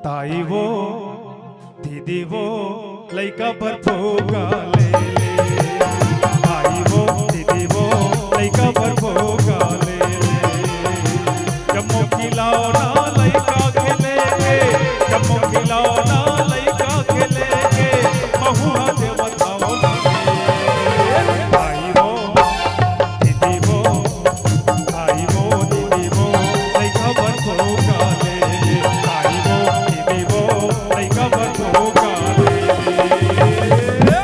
ताई वो दीदी वो लइका पर भोगा ले ले, ताई वो दीदी वो लइका पर भोगा ले ले। जम्मू खिलौना लइका खेलेंगे, जम्मू खिलौना लइका खेलेंगे, महुआ दे बताओ ना। ताई वो दीदी वो, ताई वो दीदी वो लइका पर भोगा ले ले, ताई वो दीदी वो लइका पर भोगा ले ले।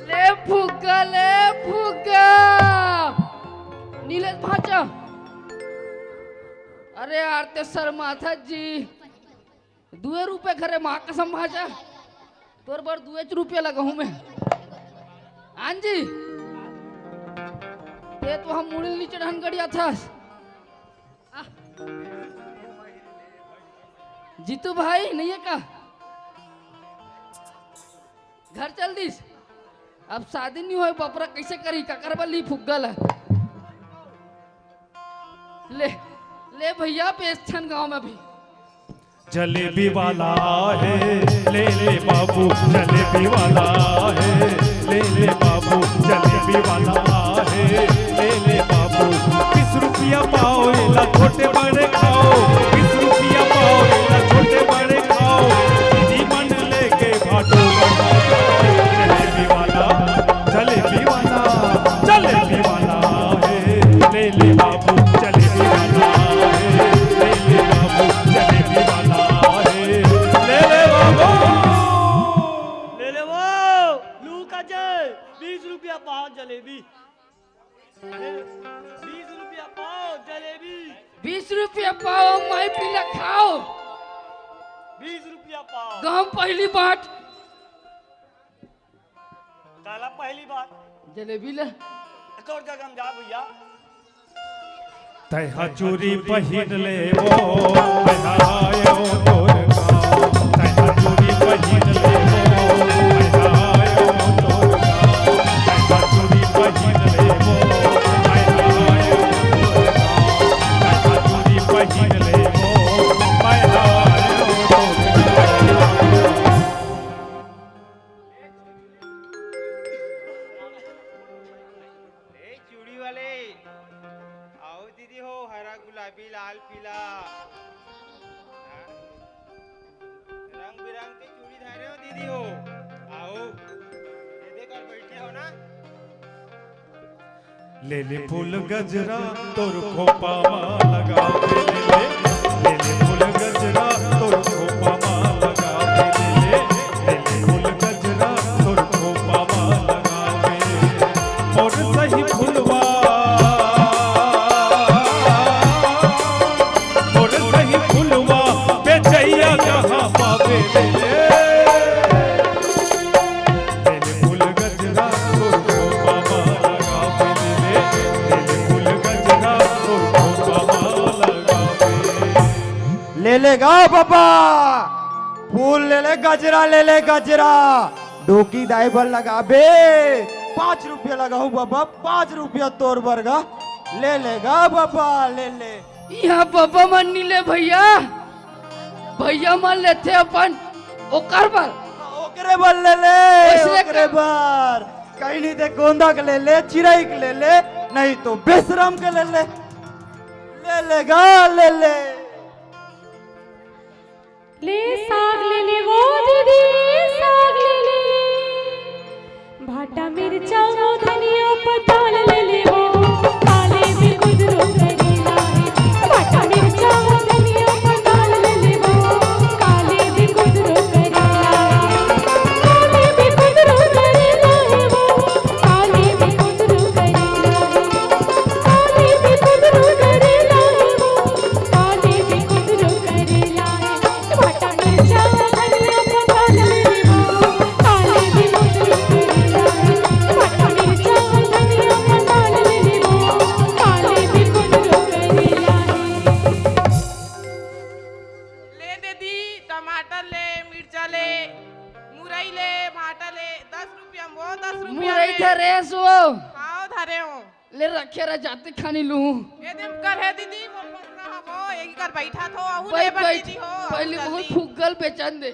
ले फुग्गा नीलेश भाचा। अरे आरते सर माथा जी 2 रुपये घरे माँ कसम भाचा तोर बार 2 रुपये लगाऊ मैं आन जी ते तो हम मुड़िल नीचे ढन गड़िया था। जीतू भाई नहीं है का घर चल दीस। अब शादी नहीं हो बपरा कैसे करी ककर बली फुग्गल है। ले ले भैया पेस्थन गांव में भी जलेबी वाला है ले ले बाबू, जलेबी वाला है ले ले बाबू, जलेबी वाला है ले ले बाबू। 20 रुपया पाओ ला छोटे बड़े खाओ, 20 रुपया पाओ ला छोटे बड़े खाओ, दीदी मन लेके भाटो जलेबी वाला, जलेबी वाला, जलेबी वाला है ले ले बाबू, जलेबी वाला है ले ले बाबू, जलेबी वाला है ले ले बाबू। ले ले वो लू का जय 20 रुपया पाव जलेबी, 20 रुपया पाव जलेबी, 20 रुपया पाओ माई पीला खाओ, 20 रुपया पाव। गांव पहली बाट काला पहली बार जलेबी ले तोर जगह हम जा भैया। तैहा चूरी पहिन ले वो पहनायो तोर गाँव, तैहा चूरी पहिन ले वो पहनायो तोर गाँव, तैहा चूरी पहिन ले वो पहनायो तोर गाँव, तैहा चूरी पहिन ले वो पहनायो तोर गाँव। ए चूड़ी वाले आओ दीदी हो, हरा गुलाबी लाल पीला हाँ? रंग बिरंग के चूड़ी धारे हो दीदी हो, आओ दे दे कर बैठे हो ना। ले ले फूल गजरा तोर खोपा माँ लगा दे ले ले फूल गजरा तोर खोपा माँ लगा दे ले फूल गजरा तोर खोपा माँ लगा दे। और सही फुलवा, और सही फुलवा बेचैया कहाँ पावे ले ले फूल गजरा तोर खोपा माँ लगा दे ले फूल गजरा तोर खोपा माँ लगा दे। ले लेगा पापा फूल ले ले गजरा ले ले गजरा डोकी दाई भर लगा बे 5 रुपया लगाऊ बाबा 5 रुपया तोर बरगा ले लेगा बाबा ले ले। यहाँ पापा मन नहीं ले भैया, भैया मन लेते अपन ओकर पर ओकरे बर ले ले ओसरे ओकरे बर कहीं नहीं दे गोंदा के ले ले चिड़ै के ले ले नहीं तो बेशरम के ले ले ले लेगा ले ले। ले साग ले ले वो दीदी साग ले ले, भाटा मिर्चा वो धनिया पताल ले ले वो, काले भी गुदरू करेला है, भाटा मिर्चा वो धनिया पताल ले ले वो, काले भी गुदरू करेला है, काले भी गुदरू करेला है वो, काले भी गुदरू करेला है, काले भी गुदरू करेला है वो, काले भी गुदरू करेला है, भाटा मिर्चा वो धनिया पताल ले ले वो, काले भी गुदरू करेला है, भाटा मिर्चा वो धनिया पताल ले ले वो, काले भी गुदरू करेला है। ले दीदी टमाटर ले, मिर्चा ले, मुरई ले, भाटा ले, 10 रुपया वो 10 रुपया मुरई ले। थे रेस वो आओ धारे हो ले रखे रह जाते खानी लू ये दिन कर है दीदी वो मत रहा वो की कर बैठा तो आहू बैठ ले बर बैठ दीदी हो आहू पहले बहुत जल्दी। फुगल बेचन दे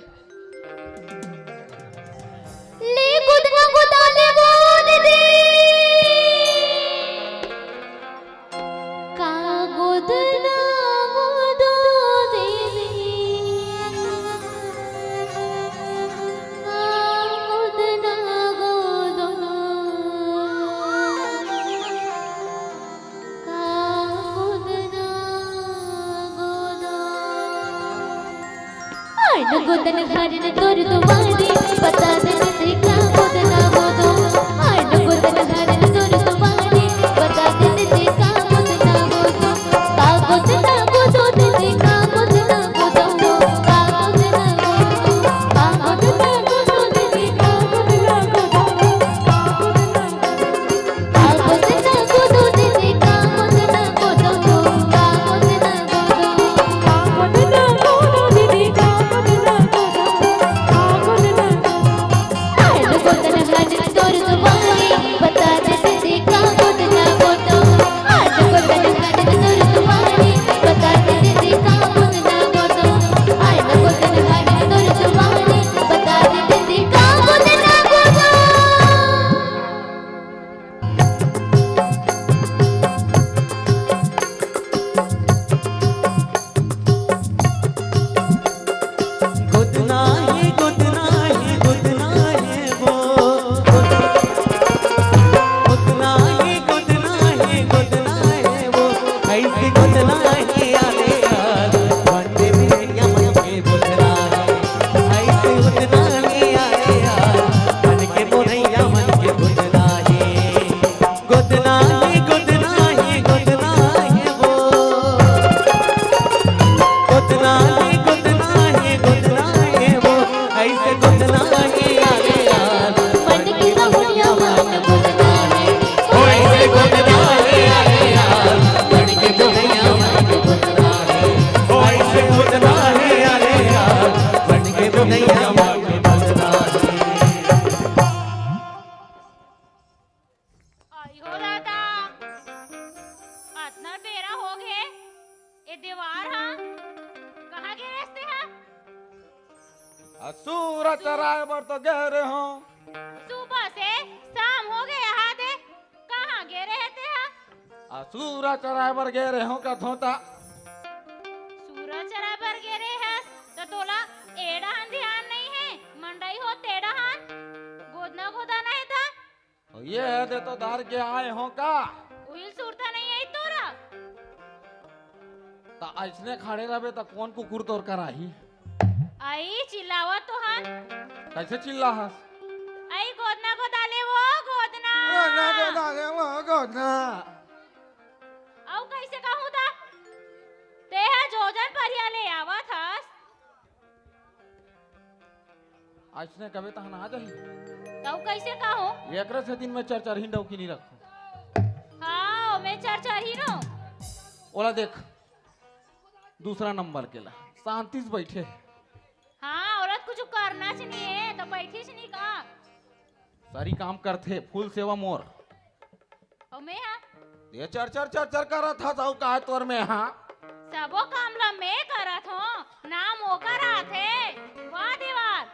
ले गुदना गुदाले वो दीदी का गुदना गुदो दीदी का गुदना गुदो का गुदना गुदो आयन गुदन हरन तोर तुम्हारी बता दे तेरी का गुदना गुदो आयन गुदन हरन तोर तुम्हारी बता दे तेरी का गुदना गुदो का गुदना गुदो तेरी का गुदना गुदो का गुदना गुदो का गुदना गुदो तेरी का गुदना गुदो का गुदना गुदो तेरी का गुदना गुदो का गुदना गुदो दीदी का गुदना गुदो आयन गुदन हरन तोर तुम्हारी बता दे तेरी का गुदना गुदो आयन गुदन हरन तोर तुम्हारी बता दे तेरी का गुदना गुदो आयन गुदन हरन तोर तुम्हारी बता दे तेरी का गुदना गुदो गुदना है गुदना है गुदना है वो गुदना है गुदना है गुदना है वो ऐसे गुदना है यारे यार बंदे में यमन के गुदना है ऐसे गुदना है यारे यार मन के मोरैया मन के गुदना है गुदना है गुदना है गुदना है वो गुदना है गुदना है गुदना है वो ऐसे गुदना है यारे यार मन की बहुया मन गुदना है ओ ऐसे गुदना है यारे यार मन के मोरैया मन के गुदना है ओ ऐसे गुदना है यारे यार मन के मोरैया मन के गुदना है आई हो दादा इतना बेरा हो गए ये दीवार हाँ कहाँ के रास्ते हैं सूरज चराए बर तो गहरे हो सुबह से शाम हो गए यहाँ दे कहाँ गे रहे थे हाँ सूरज चराए बर गहरे हो का थोता सूरज चरा पर गे रहे हैं तो तोला एड़ाहन ध्यान नहीं है मंडई हो तेड़ाहन गोदना गोदा नहीं था ये दे तो धार के आए हो का उहिल सूरता नहीं आई तोरा ता ऐसने खड़े रहे तो कौन कुकुर तोड़ कर आई आई चिल्लावा तो हन कैसे चिल्ला हस आई गोदना गोदाले वो गोदना औ कैसे कहूँ था ते है जोजन परिया ले आवा था ऐसने कभी तहन आ जाही तो कैसे कहूँ एकरे से दिन में चार चार हिंडौ की नहीं रखो हाँ मैं चर्चा ही नो ओला देख दूसरा नंबर के ला शांति से बैठे हाँ औरत कुछ करना चाहिए तो बैठी नहीं का सारी काम करते फूल सेवा मोर और मैं हाँ ये चर चर चर चर करा था साहू का तोर में हाँ सबो काम ला मैं करत हूँ नाम वो करा थे वाह दीवार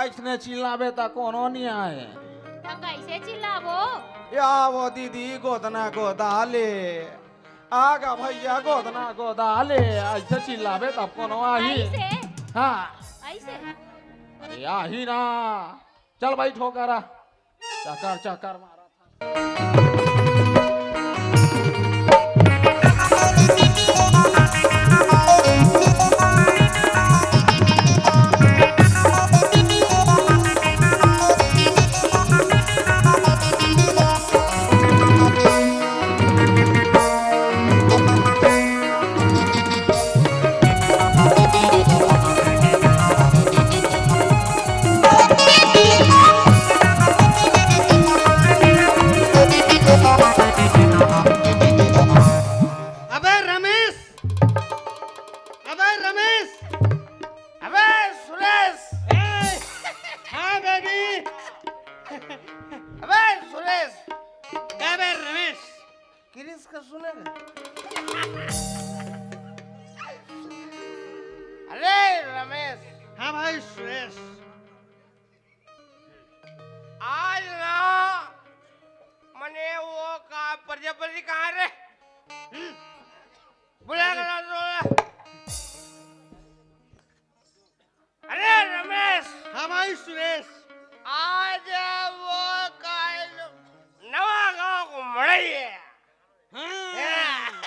ऐसने चिल्लाबे ता कोनो नहीं आए तो कैसे चिल्लावो या वो दीदी गोदना गोदाले आगा भैया गोदना गोदाले ऐसे चिल्लाबे तब कोनो आही ऐसे हाँ ऐसे अरे आही ना चल भाई ठोकरा चकर चकर मारा था हाँ भाई सुरेश। आज ना मने वो का प्रजापति कहाँ रे? बुला कर ला दो। अरे रमेश। हाँ भाई सुरेश। आज वो का नवा गांव को मड़ई है। हाँ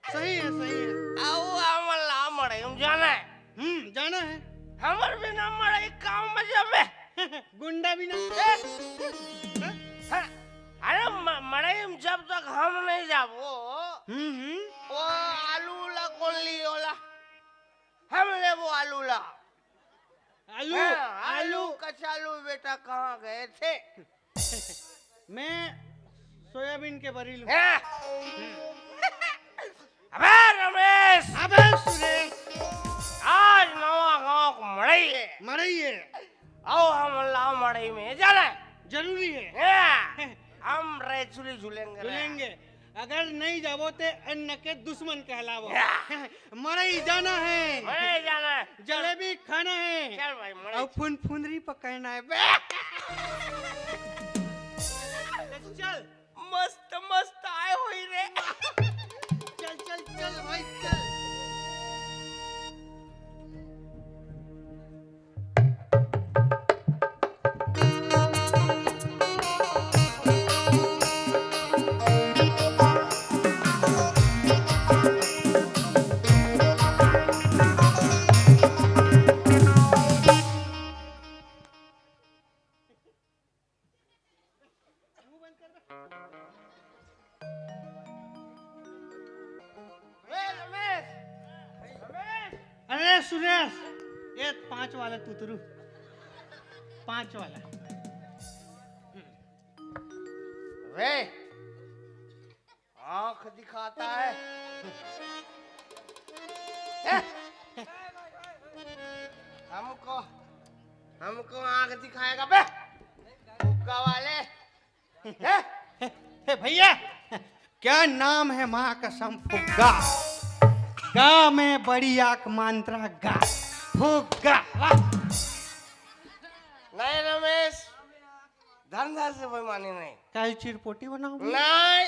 सही है सही है। आओ हमल ना मड़ई हम जाना है। जाना है। हमर भी ना मड़ई काम में जाबे। गुंडा भी ना। हाँ, अरे मड़ई में जब तक हम नहीं जाबो वो आलू ला कौन ली ओला? हम ले वो आलू ला। आलू हाँ, आलू कचालू बेटा कहाँ गए थे? मैं सोयाबीन के बरील। हाँ। अबे रमेश। अबे सुरेश। आज नवा गांव को मड़ई है। मरई है। आओ हम ला मड़ई में जाना है। जरूरी है। हाँ, हम रेचुली झूलेंगे। झूलेंगे। अगर नहीं जाबो ते अन्न के दुश्मन कहलावो। मरई जाना है। मड़ई जाना है। जलेबी खाना है। चल भाई मड़ई। और फुनफुनरी पकाना है। चल मस्त मस्त आए हुई रे। चल चल चल भाई चल। अरे सुरेश ये 5 वाला तुतरू 5 वाला। वे आंख दिखाता है। हमको हमको आंख दिखाएगा बे हुक्का वाले। भैया क्या नाम है माँ कसम फुग्गा। गा में बड़ी आंख मांत्रा गा फुग्गा। नहीं रमेश धंधा से बेईमानी नहीं। कल चिरपोटी बनाओ। नहीं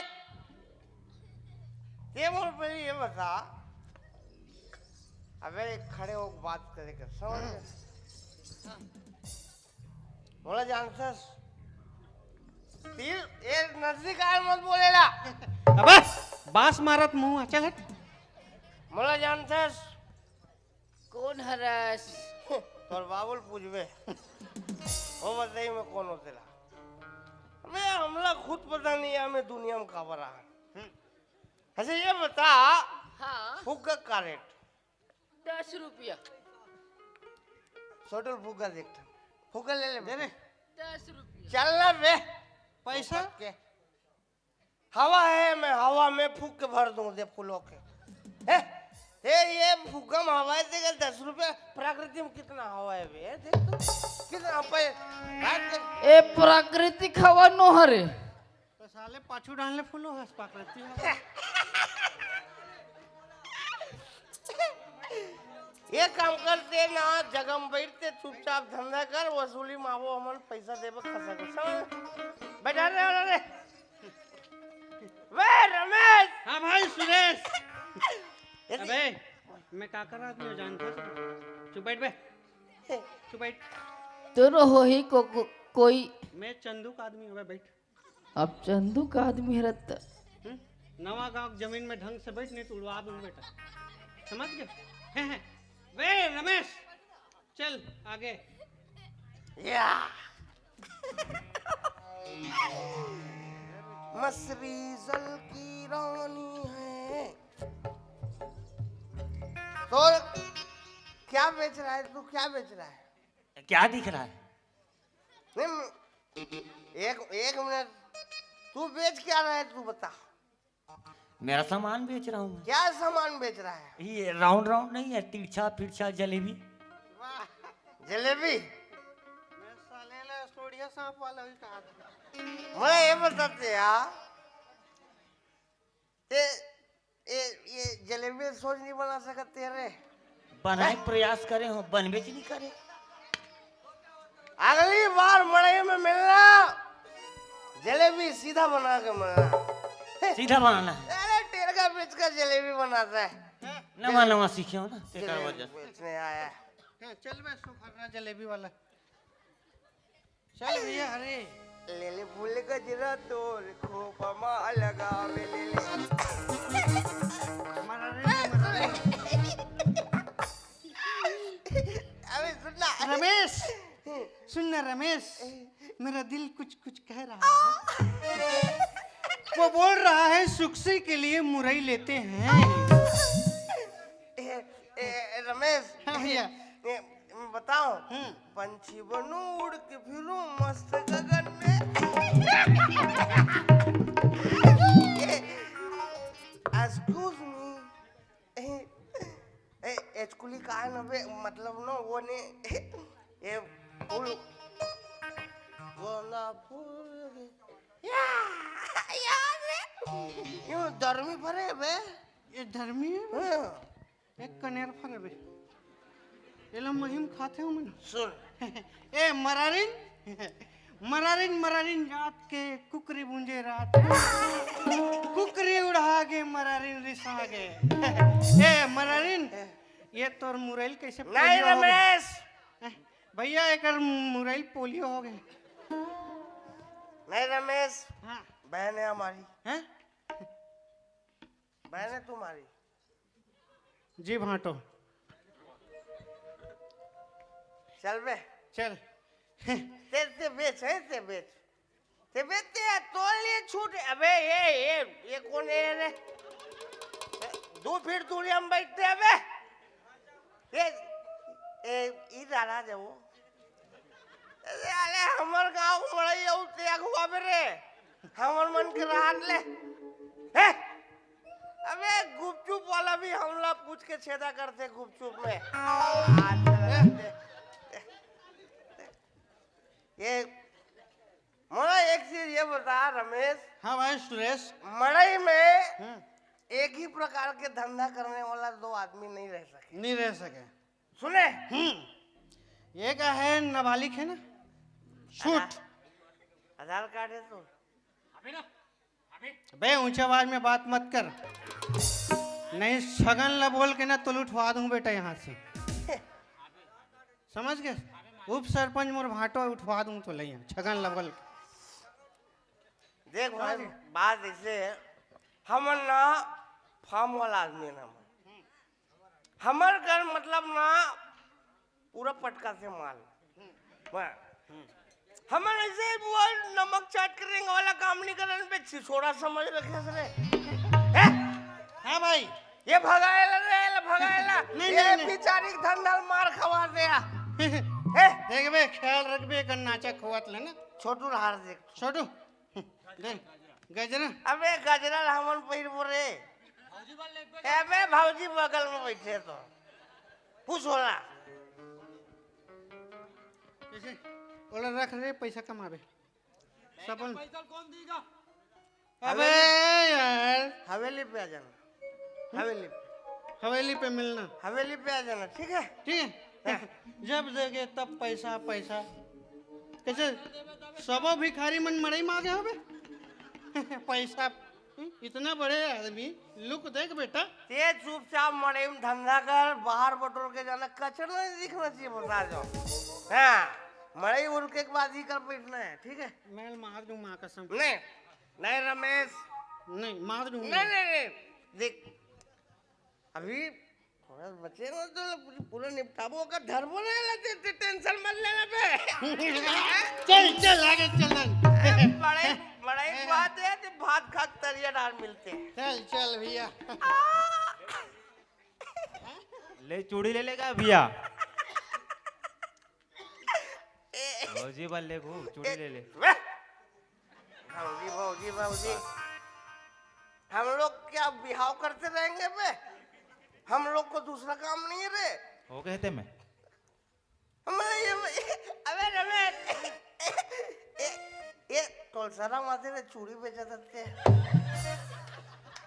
ये बोल पहले ये बता। अबे खड़े हो बात करेगा समझ बोला जानसस तीर ये नजदीक आए मत बोलेला। अबे बास मारत मुंह चल हट। बोला जानसस कौन हरस? तोर बाबुल पूछबे वो बताई मैं कौन होतेला। मैं हमला खुद पता नहीं है हमें दुनिया में खबर आ। अच्छा ये बता हाँ फुग्गा का रेट 10 रुपया। छोटल फुग्गा देखता फुग्गा ले ले दे रे 10 रुपया। चलना बे पैसा के हवा है मैं हवा में फूक के भर दूं दे फूलों के। ये फुग्गा में हवा है देगा 10 रुपया। प्रकृति में कितना हवा है बे देख तो कितना ए प्राकृतिक हवा नो हरे। तो साले पाछू डालने फूलो हंस पाकृति है। ये काम करते ना जगह में बैठते चुपचाप धंधा कर वसूली मावो हमन पैसा देबे खसा को समझ बैठा रे वे रमेश। हाँ भाई सुरेश। अबे मैं काकर आदमी हो जानते हो। चुप बैठ बे चुप बैठ। दोनों हो ही कोई। मैं चंदू का आदमी हूँ बैठ। अब चंदू का आदमी रहता। नवा गांव जमीन में ढंग से बैठ नहीं तो उड़वा दूं बेटा समझ गए। वे रमेश चल आगे। या मसरी जल की रानी है। तो क्या बेच रहा है तू क्या बेच रहा है? क्या दिख रहा है? नहीं एक मिनट तू बेच क्या रहा है तू बता। मेरा सामान बेच रहा हूँ। क्या सामान बेच रहा है? ये राउंड राउंड नहीं है, तिरछा फिरछा जलेबी। जलेबी मैं साले ले सोडिया सांप वाला ही कहा। मुझे ये बताते यार ये जलेबी सोच नहीं बना सकते रे। बनाए प्रयास करे हो बनबे च नहीं करे। अगली बार मड़ई में मिलना, जलेबी सीधा बना के मिलना। सीधा बनाना है। अरे टेरका बेच कर जलेबी बनाता है। नवा नवा सीखे हो ना तेकर जलेबी वजह से। बेचने आया है। हाँ, चल बे सुखरना जलेबी वाला। चल भैया अरे ले ले फूल गजरा तोर खोपमा लगावे ले ले। अबे सुनना रमेश, सुनना रमेश, मेरा दिल कुछ कुछ कह रहा है। वो बोल रहा है सुखसी के लिए मुरई लेते हैं। रमेश हाँ भैया। बताओ पंछी बनू उड़ के फिरूं मस्त गगन में। एक्सक्यूज मी, एचकुली का है ना बे, मतलब ना वो ने ये फूल वो ना फूल यार यूं दरमी भरे बे। ये धर्मी है बे। हाँ, एक कनेर फरे बे। ये लो महिम खाते हो मन। सुन ए मरारिन, मरारिन मरारिन रात के कुकरी बूंजे रात कुकरी उड़ा के मरारिन रिसा गे। ए मरारिन, ये तोर मुरैल कैसे नहीं पोलियो हो गए? रमेश, भैया एक मुरैल पोलियो हो गए। नहीं रमेश, हाँ बहन है हमारी, हैं? बहन है तुम्हारी। जी भाटो चल बे, चल। ते बेच है, ते बेच, ते बेचते हैं तो लिए छूट। अबे ये कौन है रे? 2 फीट दूरी हम बैठते हैं बे। ये डाला दे वो। अरे हमर गांव मड़ई औ त्याग हुआ बे रे, हमर मन के राहत ले। हे अबे गुपचुप वाला भी हमला पूछ के छेदा करते गुपचुप में। ये मोला एक चीज ये बता रमेश, हाँ भाई सुरेश। मड़ई में एक ही प्रकार के धंधा करने वाला 2 आदमी नहीं रह सके। नहीं रह सके। सुने ये का है नाबालिग है ना, शूट। आधार कार्ड है तो बे ऊंचे आवाज में बात मत कर, नहीं छगन ला बोल के ना तो उठवा दूं बेटा यहाँ से, समझ गए? उप सरपंच मोर भाटो उठवा दूं तो ले छगन ला बोल के। देख भाई बात ऐसे है, हमर ना फार्म वाला आदमी ना, हमर घर मतलब ना पूरा पटका से माल। हमर ऐसे वो नमक चाट करेंगे वाला काम नहीं करने पे छिछोड़ा समझ रखे सरे। हाँ भाई ये भगाएला रे भगाएला, नहीं, ये नहीं। बेचारी धंधल मार खवा दिया। देख बे ख्याल रखबे कर नाचा खोवत ले ना छोटू हार देख, छोटू देख गजरा। अबे गजरा हमन पहिर बोरे। अबे भौजी बगल में बैठे तो पूछ होला। कैसे ओला रख रे पैसा कमाबे सबन। अबे यार हवेली पे आ जाना, हवेली हवेली पे मिलना, हवेली पे आ जाना, ठीक है? ठीक है? जब देगे तब पैसा पैसा। कैसे सबो भिखारी मन मड़ई मांगे हो बे पैसा। इतना बड़े आदमी लुक देख बेटा। ते चुपचाप मड़ई में धंधा कर, बाहर बटोर के जाना, कचरा नहीं दिखना चाहिए बता जाओ। हाँ मड़ई उड़ के बाद ही कर बैठना है, ठीक है? मैं मार दूं माँ कसम। नहीं नहीं रमेश, नहीं मार दूं। नहीं देख अभी थोड़ा बचे ना तो पूरा निपटाबो का धरबो नहीं लेते, टेंशन मत लेना पे। चल चल आगे चल। बड़े बड़े बात है तो भात खा के तरिया डाल मिलते हैं। चल चल भैया। ले चूड़ी ले लेगा भैया। भौजी बल ले गो चूड़ी ले ले। भौजी भौजी भौजी, हम लोग क्या बिहाव करते रहेंगे बे? हम लोग को दूसरा काम नहीं है रे। हो कहते मैं अबे रमेश ये तोलसरा माथे रे चूड़ी बेचा सकते हैं।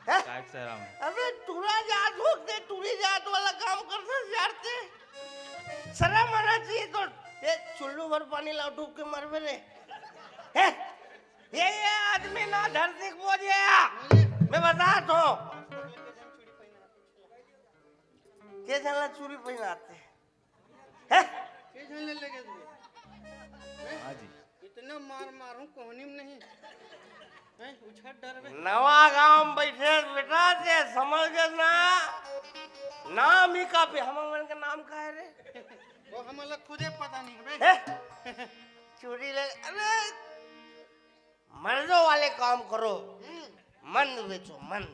काट सराम। अबे टूरा जात हो के टूरी जात वाला काम करते जाते शर्म आना चाहिए तो ये चुल्लू भर पानी लाओ डूब के मर रे हैं? ये आदमी ना धरती को बोझेगा मैं बता तो के चलना चूड़ी पहनाते हैं के झलने लगे तुम्हें? हाँ जी इतना मार मारूं कोहनी में नहीं हैं? उछट डर में नवा गांव में बैठे बेटा से समझ गए ना नाम ही काफी हमारे का नाम का है रे वो हमारा खुदे पता नहीं बे हैं? चूड़ी ले अरे मर्दों वाले काम करो मंद बेचो मंद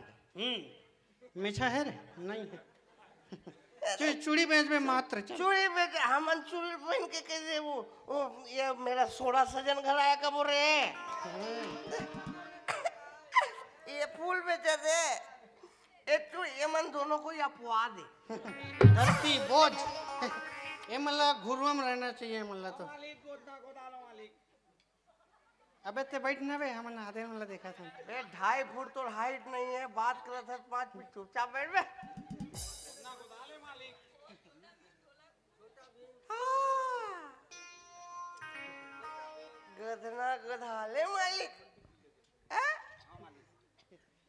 मीठा है रे नहीं है चूड़ी बेच में मात्र चल। चूड़ी बेच हम चूड़ी पहन के कैसे वो ये मेरा 16 सजन घर आया कब रे ये फूल बेचे थे ये मन दोनों को अफवाह दे धरती बोझ ये मतलब घुरुआ में रहना चाहिए मतलब तो अबे ते बैठ ना बे हमने आधे मतलब देखा था बे 2.5 फुट तो हाइट नहीं है बात कर रहा था 5 फीट चुपचाप बैठ बे गधना गधाले मालिक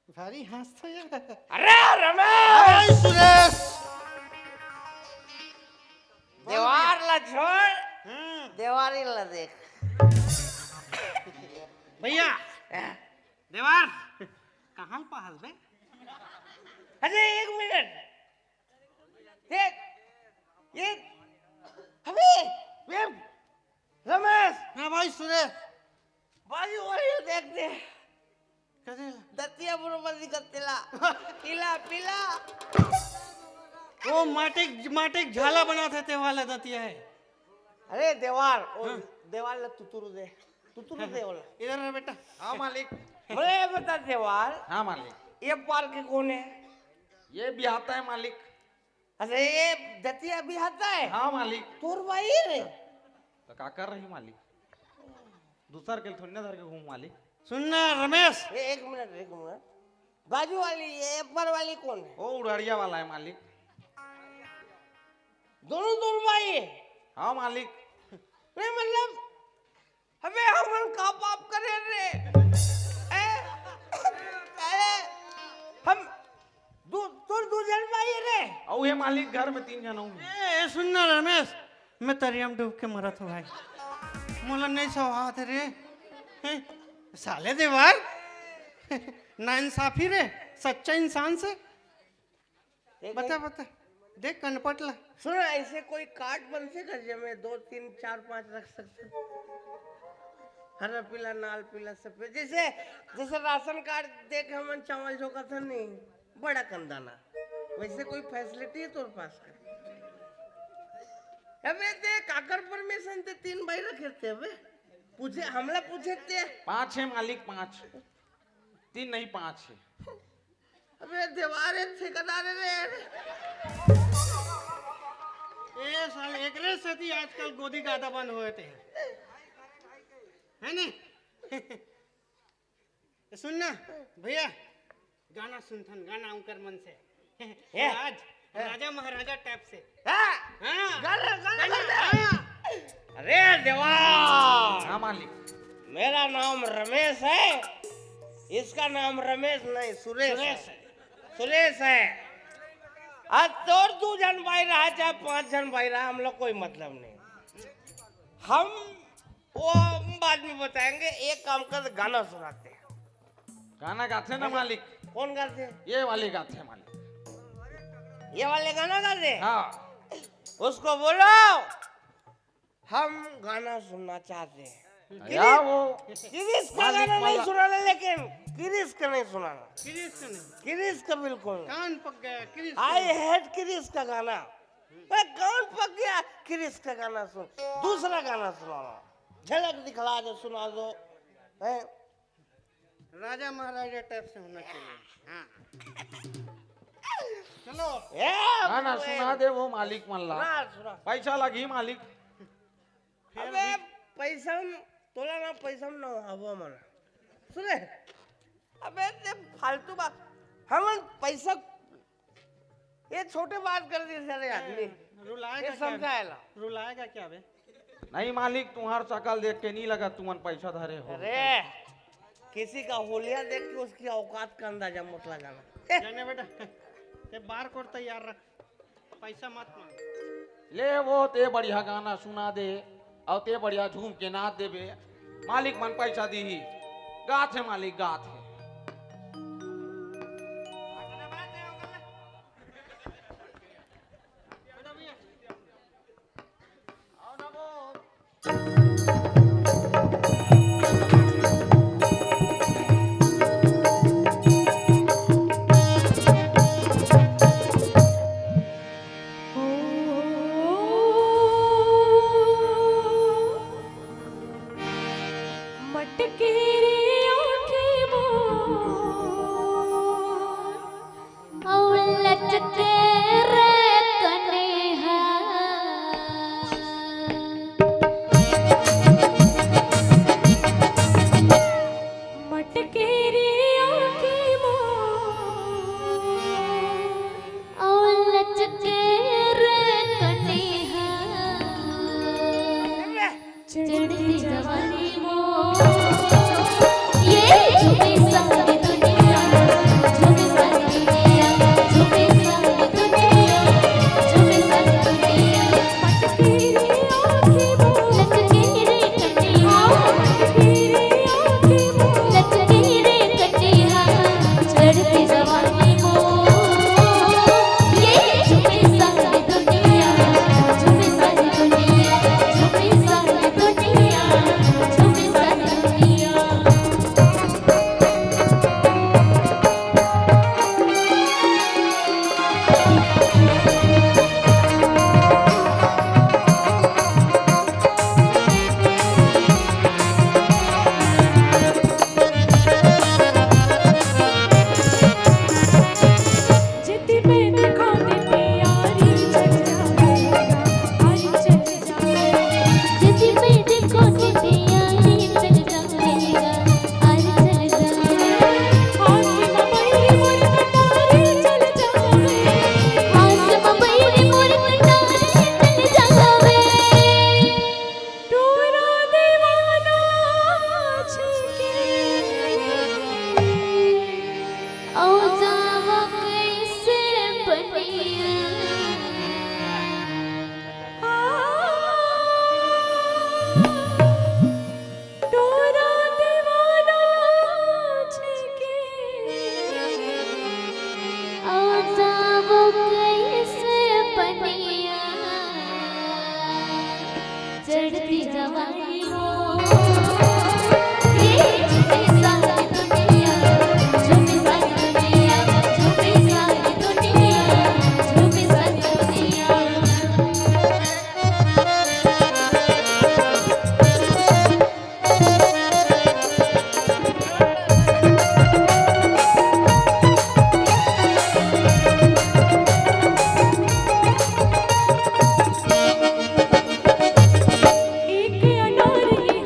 भारी हंस तो यार अरे रमेश सुरेश दीवार ला छोड़ दीवारी ला देख भैया देवार कहाँ पहल बे अरे 1 मिनट देख ये ये रमेश हाँ भाई सुरेश बाजू वाली देख दे कैसे दतिया बरोबर दिखतेला पीला पीला वो माटिक झाला बनाते थे वाला दतिया है अरे देवार देवार ला तुतुरु दे वाला इधर रह बेटा हाँ मालिक मुझे ये बता देवार हाँ मालिक ये पार्क कौन है ये भी आता है मालिक अरे ये दतिया भी आता है हाँ मालिक तोर भाई रे तो क्या कर रही मालिक दूसर के थोड़ी ना धर के घूम मालिक सुनना रमेश ये 1 मिनट बाजू वाली ये ऊपर वाली कौन है वो उड़ाड़िया वाला है मालिक दोनों भाई है हाँ मालिक नहीं मतलब हमें हमन का पाप करे रे हम दो जन भाई रे और ये मालिक घर में 3 जन हूँ ए सुनना रमेश मैं तरिया में डूब के मरा था भाई मोला नहीं सवात रे हैं? साले देवार ना इंसाफी रे सच्चा इंसान से बता देख कनपटला सुन ऐसे कोई कार्ड बन से कर जमे 2 3 4 5 रख सकते हरा पीला नाल पीला सफेद जैसे राशन कार्ड देख हमन चावल चोखा था नहीं बड़ा कंदाना वैसे कोई फैसिलिटी है तोर पास अबे देख आकर परमिशन ते 3 भाई रखे थे अबे पूछे हमला पूछे थे 5 है मालिक 5 3 नहीं 5 है अबे दीवार ठेकेदार रे ए साल एकरे सती आजकल गोदी गादा बंद हुए थे है नहीं सुनना भैया गाना सुनथन गाना उनकर मन से आज राजा महाराजा टाइप से हाँ हाँ गाना हाँ। अरे दीवार हाँ मालिक मेरा नाम रमेश है इसका नाम रमेश नहीं सुरेश है आज तोर 2 जन भाई रहा चाहे 5 जन भाई रहा हम लोग कोई मतलब नहीं हम वो बाद में बताएंगे एक काम कर गाना सुनाते हैं गाना गाते ना मालिक कौन गाते ये वाले गाते हैं मालिक ये वाले गाना गाते हाँ उसको बोलो हम गाना सुनना चाहते हैं या वो किरिस का मालिक गाना नहीं वाला। सुनाना लेकिन किरिस का नहीं सुनाना किरिस का नहीं किरिस का बिल्कुल नहीं। कान पक गया किरिस आई हेट किरिस का गाना मैं कौन पक गया किरिस का गाना सुन दूसरा गाना सुनाना झलक दिखला दो सुना दो हैं राजा महाराजा टाइप से होना चाहिए हाँ चलो ए गाना सुना दे वो मालिक मल्ला सुना सुना पैसा लगी मालिक अबे पैसा तोला ना पैसा ना हवा मन सुने अबे ते फालतू बात हम पैसा ये छोटे बात कर दी सारे आदमी रुलाएगा ये क्या समझाएला रुलाएगा क्या बे नहीं मालिक, तुम्हार शकल देख के नहीं लगा तुमन पैसा धरे हो। अरे किसी का होलिया देख के उसकी औकात का अंदाजा मत लगाना। जाने बेटा ये बार कोड तैयार रख पैसा मत मांग ले वो ते बढ़िया गाना सुना दे और ते बढ़िया झूम के नाच देबे, मालिक मन पैसा दी ही। गाथ है मालिक, गाथ है। मटके रे आँखें मोर लचके रे कन्हैया मटके रे आँखें मोर लचके रे कन्हैया चढ़ती जवानी मोर ये झूमे सारी दुनिया झूमे सारी दुनिया झूमे सारी दुनिया झूमे सारी दुनिया मटके रे आँखें मोर लचके रे कन्हैया लचके रे आँखें मोर लचके रे कन्हैया चढ़ती जवानी मोर ये झूमे सारी दुनिया झूमे सारी दुनिया झूमे सारी दुनिया झूमे सारी दुनिया जिति में दिखा देते यारी चल जाएगा यारी चल जाएगा जिसी पे देखो जिसे यारी चल जाएगा आज चल जाएगा हाथ में मोबाइल मोर कटारे चल जाएगा हाथ मोबाइल मोर कटारे चल जावे टोरा दीवाना छके ओ जावा कैसे बनिया टोरा दीवाना छके ओ जावा कैसे बनिया चढ़ती जवानी हो ये झूमे सारी दुनिया झूमे सारी दुनिया झूमे सारी दुनिया झूमे सारी दुनिया एक अनार ये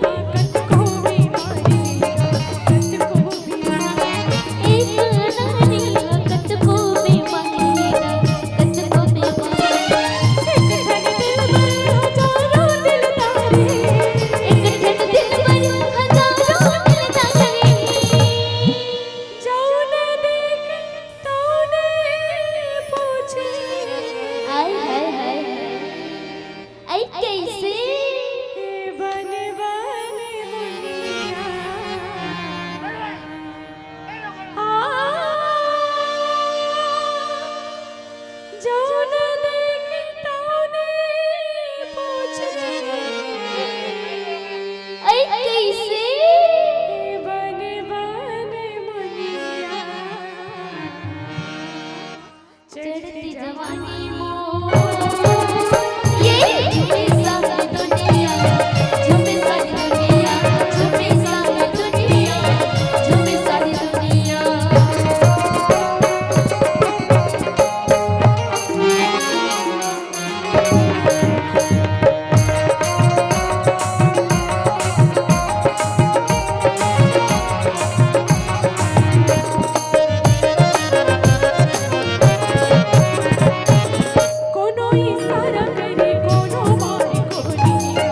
इशारा करे कोनो मारी कोहनिया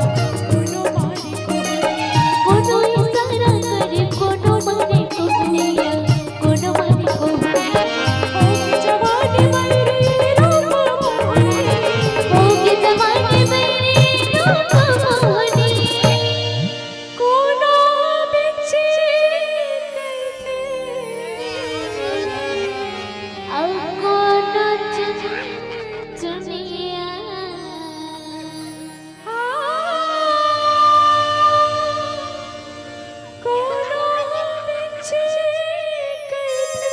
कोनो मारी कोहनिया कोनो इशारा करे कोनो मारे कोहनिया कोनो मारे कोहनिया होगी जवानी मेरी रूप मोहनी होगी जवानी मेरी रूप मोहनी कोनो बिछे कहते अब कोनो चुनिया कोनो बिछे कहते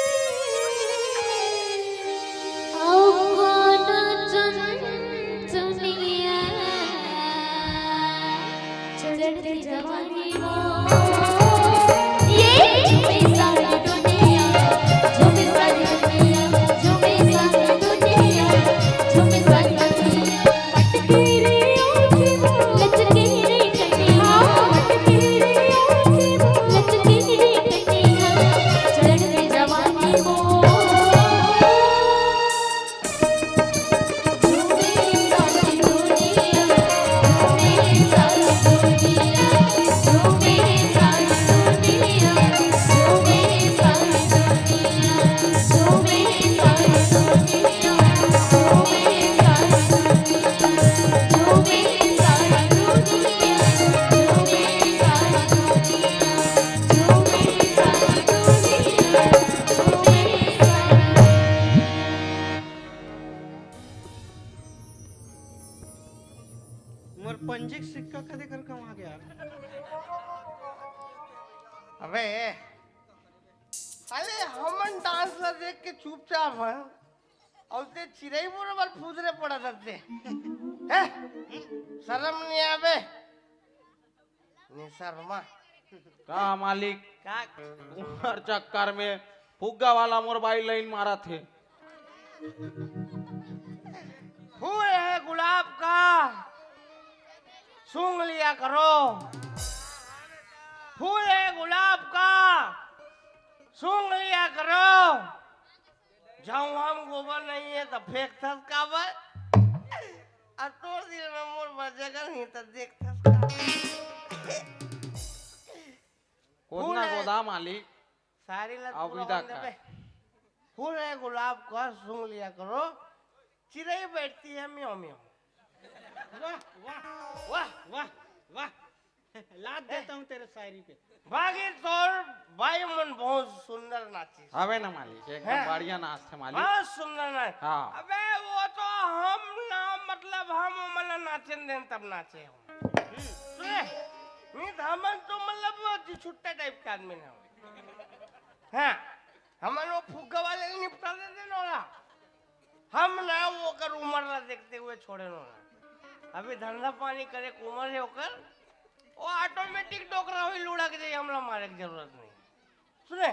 अब कोनो चुनिया चढ़ती जवानी हो ये झूमे सारी दुनिया झूमे सारी दुनिया झूमे सारी दुनिया झूमे सारी दुनिया मटकी रे आँखी वो लचके रे कटिया मटकी रे आँखी वो लचके रे कटिया चढ़ती जवानी हो झूमे सारी दुनिया झूमे सारी दुनिया झूमे सारी दुनिया झूमे सारी दुनिया झूमे सारी दुनिया झूमे सारी दुनिया झूमे सारी दुनिया झूमे सारी दुनिया झूमे सारी मोर पंजिक सिक्का कदे कर कमा गया अबे अरे हमन डांस ला देख के चुपचाप हैं और ते चिरई बरोबर फूदरे पड़ा रहते हैं शर्म नहीं आवे निशर्मा का मालिक का तुम्हार चक्कर में फुग्गा वाला मोबाइल लाइन मारा थे। फूल है गुलाब का सूंघ लिया करो फूल है गुलाब का सूंघ लिया करो जाऊं हम गोबर नहीं है तो फेंक थस काबर और तोड़ दिल में मोर बजेगा नहीं तो देख थस कोदना फूल है। गोदा मालिक सारी लत अब पूरा विदा होने कर। पे। फूल है गुलाब का सूंघ लिया करो चिड़ै बैठती है म्याऊं म्याऊं वाह वाह वाह वाह वाह लाद देता हूँ तेरे शायरी पे बाकी तोर भाई मन बहुत सुंदर नाची हवे ना मालिक हैं? एकदम बढ़िया नाच थे मालिक। बहुत सुंदर नाच हाँ। अबे वो तो हम ना मतलब हम मन नाचे देन तब नाचे हम सुने नहीं तो हमन तो मतलब छुट्टा टाइप के आदमी ना हो हाँ हमन वो फुग्गा वाले ने निपटा देते नोरा हम ना वो कर उम्र ला देखते हुए छोड़े नोरा अभी धंधा पानी करे के उम्र है ओकर वो ऑटोमेटिक डोकरा हुई लुढ़क जाए हमला मारे की जरूरत नहीं सुने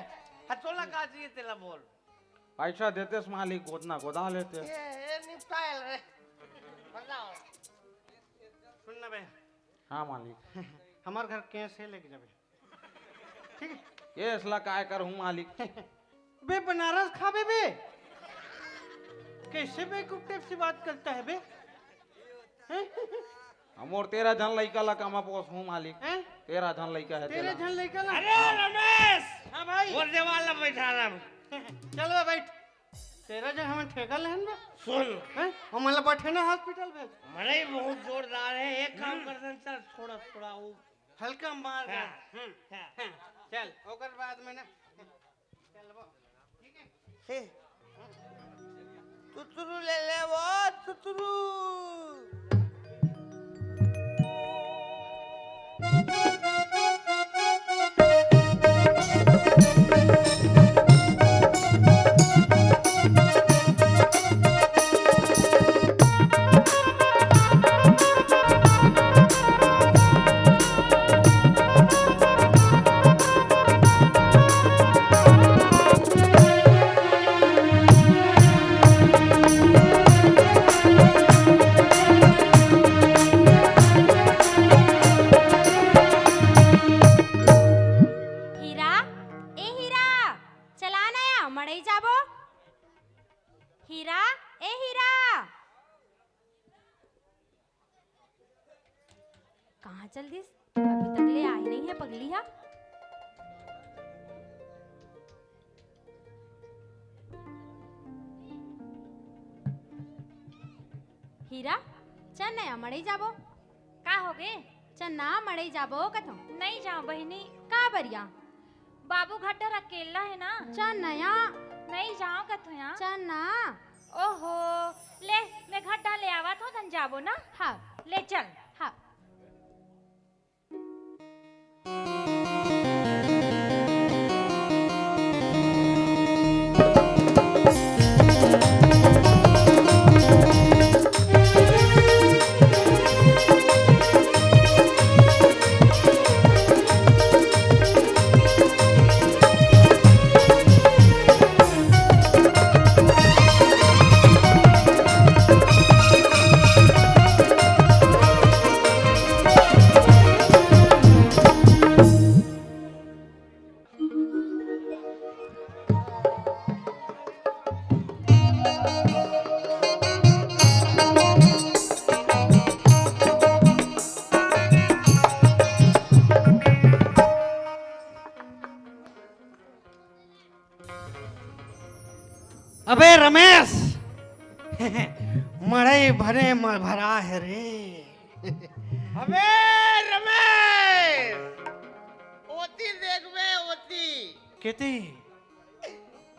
हथोला का चाहिए तेला बोल पैसा देते से मालिक कोदना गोदा लेते। ये निपटायल रे बताओ सुन ना बे हाँ मालिक हमार घर केस है लेके जाबे ठीक है ये इसला काय कर हूँ मालिक। बे बनारस खाबे बे कैसे बेवकूफ टाइप से बात करता है बे हैं? हमोर 13 जन लड़का ला कामा पोस हूँ मालिक। हैं? 13 जन लड़का है तेरे तेरा। झन लेकर ला अरे रमेश हाँ भाई बोल दे वाला बैठा रहा चल बे बैठ तेरा जो हमें ठेका लेहन बे सुन हैं हम मतलब बैठे ना हॉस्पिटल भेज मरे बहुत जोरदार है एक काम कर दे चल थोड़ा थोड़ा वो हल्का मार दे। हाँ, हाँ। चल ओकर बाद में ना चल वो ठीक है हे तुतरू ले ले वो तुतरू कहाँ चल दिस? अभी तक ले आई नहीं है पगलिया। हीरा चल नया मड़ई जाबो। का हो गे? चन्ना मड़ई जाबो कथो। नहीं जाओ बहनी, का बरिया बाबू घटर अकेला है ना। चल नया नहीं जाओ कथो यहाँ। चन्ना। ओहो, ले मैं घटा ले आवा तो तन जाबो ना। हाँ ले चल। हाँ अबे रमेश मड़ई भरे भरा है रे। अबे रमेश, ओती देख बे ओती। कहते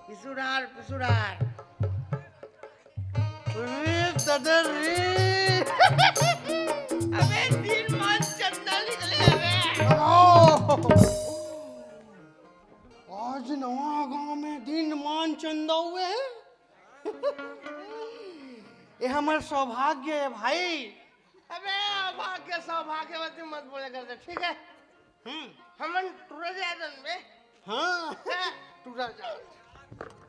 पिसुड़ार पिसुड़ार। रे दादा रे। अबे दिन मान चंदा निकले बे। आज नवा गांव में दिन मान चंदा हुए हैं। ये हमारा सौभाग्य है भाई। अबे भाग्य सौभाग्यवती मत बोले करते, ठीक है? हमन टूरा जादन बे। हाँ टूरा जा।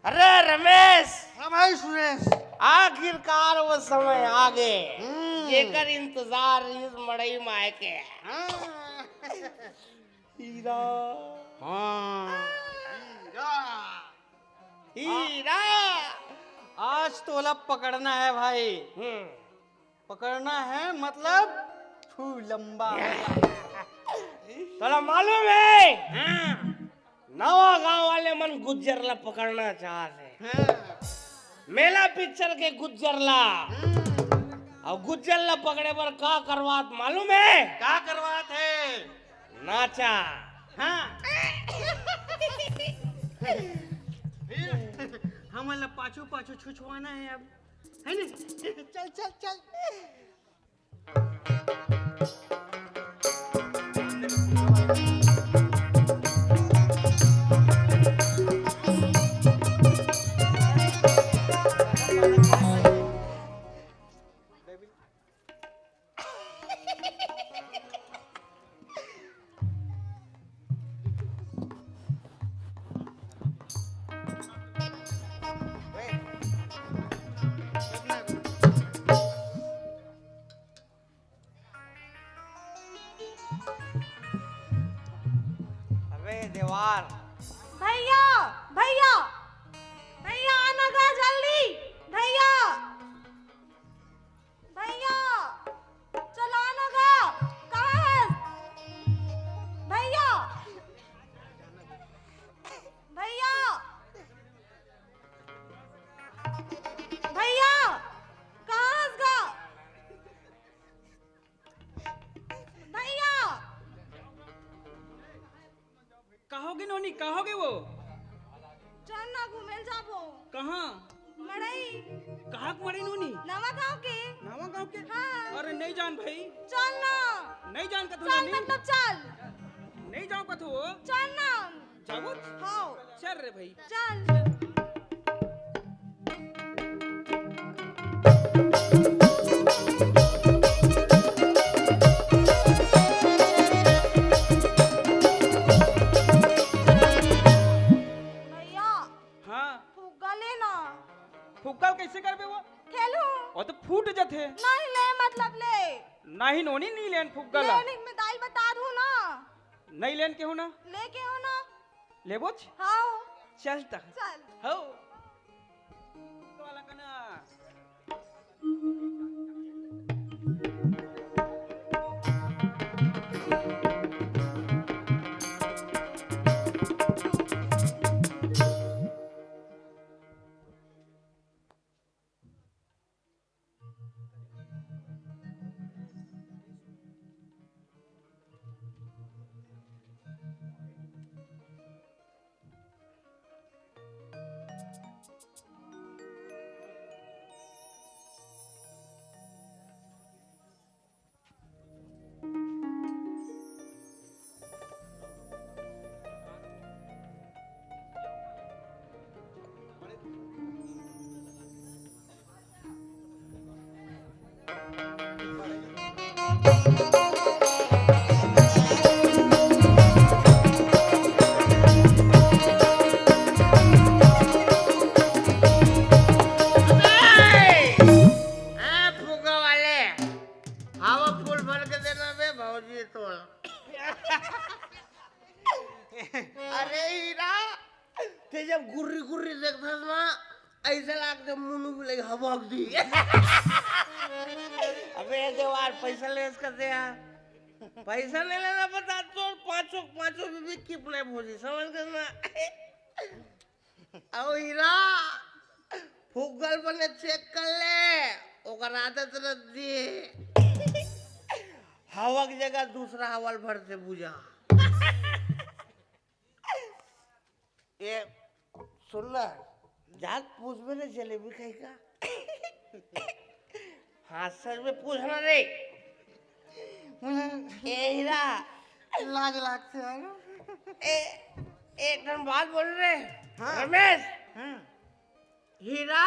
अरे रमेश। हाँ भाई सुरेश। आखिरकार वो समय आ गए जेकर इंतजार इस मड़ई माए के। हीरा हाँ हीरा। आज तोला पकड़ना है भाई। पकड़ना है मतलब छू लंबा। तोला मालूम है नवा गांव वाले मन गुज्जरला पकड़ना चाहते। मेला पिक्चर के गुज्जरला और गुज्जरला पकड़े पर का करवात मालूम है? क्या करवात है? नाचा। हाँ हमारा पाछू पाछू छुछवाना है अब, है ना? चल चल चल। अबे देवार। भैया भैया भैया आना गा जल्दी। भैया भैया चलो आना गा। कहाँ है भैया? भैया भैया कहाँ है गा? भैया कहोगे नोनी, कहोगे वो? चल ना घूमे जाबो। कहाँ? मड़ई। कहाँ के मरी नोनी? नवा गाँव के। नवा गाँव के? हाँ। अरे नहीं जान भाई। चल ना। नहीं जान कथो चल नोनी? मतलब चल। नहीं जाओ कथो वो? चल ना। जाओ? हाँ। चल रे भाई। चल। फुक्कल कैसे करबे वो? खेलूं। वो तो फूट जथे। नहीं ले मतलब ले। नहीं नोनी नहीं लेन फुक्कल। लेने में दाल बता दूं ना। नहीं लेन के हो ना? लेके हो ना। लेबोच? हाँ। चल तक। चल। हो। तो वाला कना। फुगा वाले हवा फूल भर के देना बे भौजी तो अरे हीरा ते जब गुर्री गुर्री देखता ना ऐसा लगता मुंह में लगे हवा दी अबे देवार पैसा ले इसका दे यार पैसा नहीं लेना बता तो पांचों भी किपने भौजी समझ गए ना आओ हीरा फुगल बने चेक कर ले ओकर आदत रद्दी हवा की जगह दूसरा हवाल भर से बुझा ये सुनना जात पूछ में ना जलेबी खाई का हाँ सर में पूछना नहीं ए हीरा लाज लागते है एक टन बात बोल रहे रमेश हीरा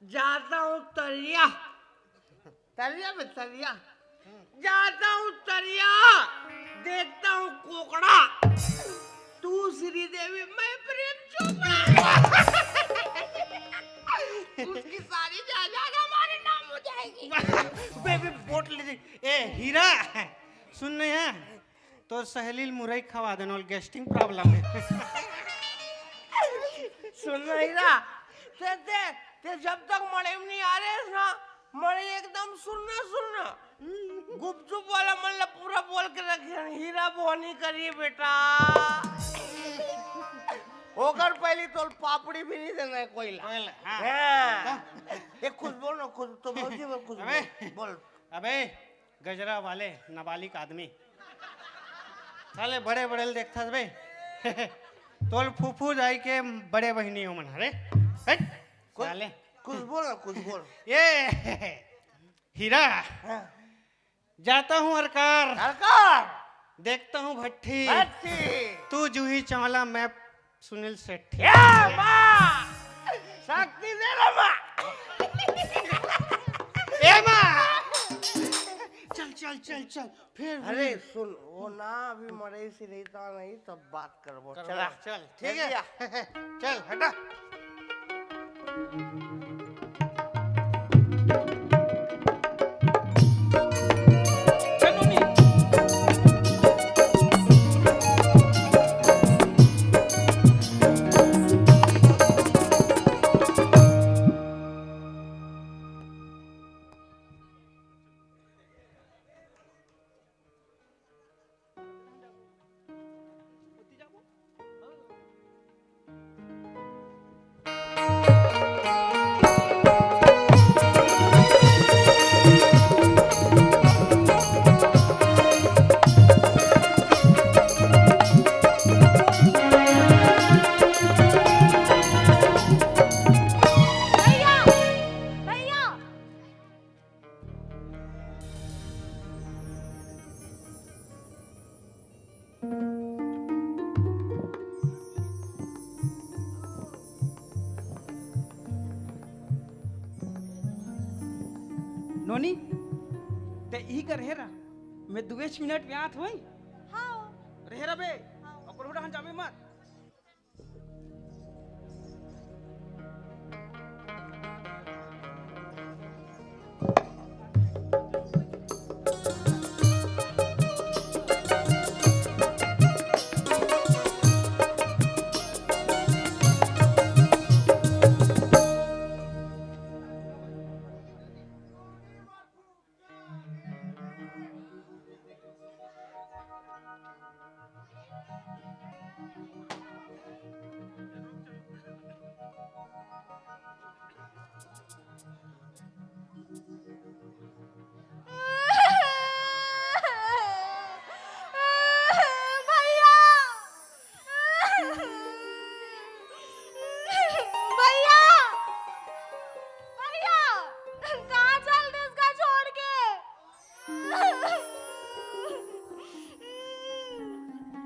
जाता हूँ तरिया तरिया में तरिया जाता हूँ तरिया देखता हूँ कोकड़ा तू श्रीदेवी मैं प्रेम चोपड़ा उसकी सारी जायदाद हमारे नाम हो जाएगी बेबी बोट ले ए हीरा सुन नहीं है तो सहेलील मुरई खवा देना और गेस्टिंग प्रॉब्लम है सुन हीरा ते जब तक मड़े में नहीं आ रहे ना मड़े एकदम सुनना गुपचुप वाला मतलब पूरा बोल के रखे हीरा बोनी करिए बेटा होकर पहली तो पापड़ी भी नहीं देना है कोई ये कुछ बोल ना कुछ तो भौजी में कुछ बोल अबे गजरा वाले नाबालिग आदमी साले बड़े बड़े देखता बे तोल फूफू जाई के बड़े बहनी हो मन रे साले कुछ बोल ये हीरा जाता हूँ अरकार देखता हूँ भट्टी तू जूही चावला मैं सुनील सेठी शक्ति दे रे माँ ए माँ चल फिर अरे सुन वो ना अभी मरे से रहता नहीं तब बात करबो चल ठीक है चल हटा नोनी ते ई कर हेरा मैं 2 मिनट में आत होई हाँ रहेरा बे ओकर होड़ा हन जामे मत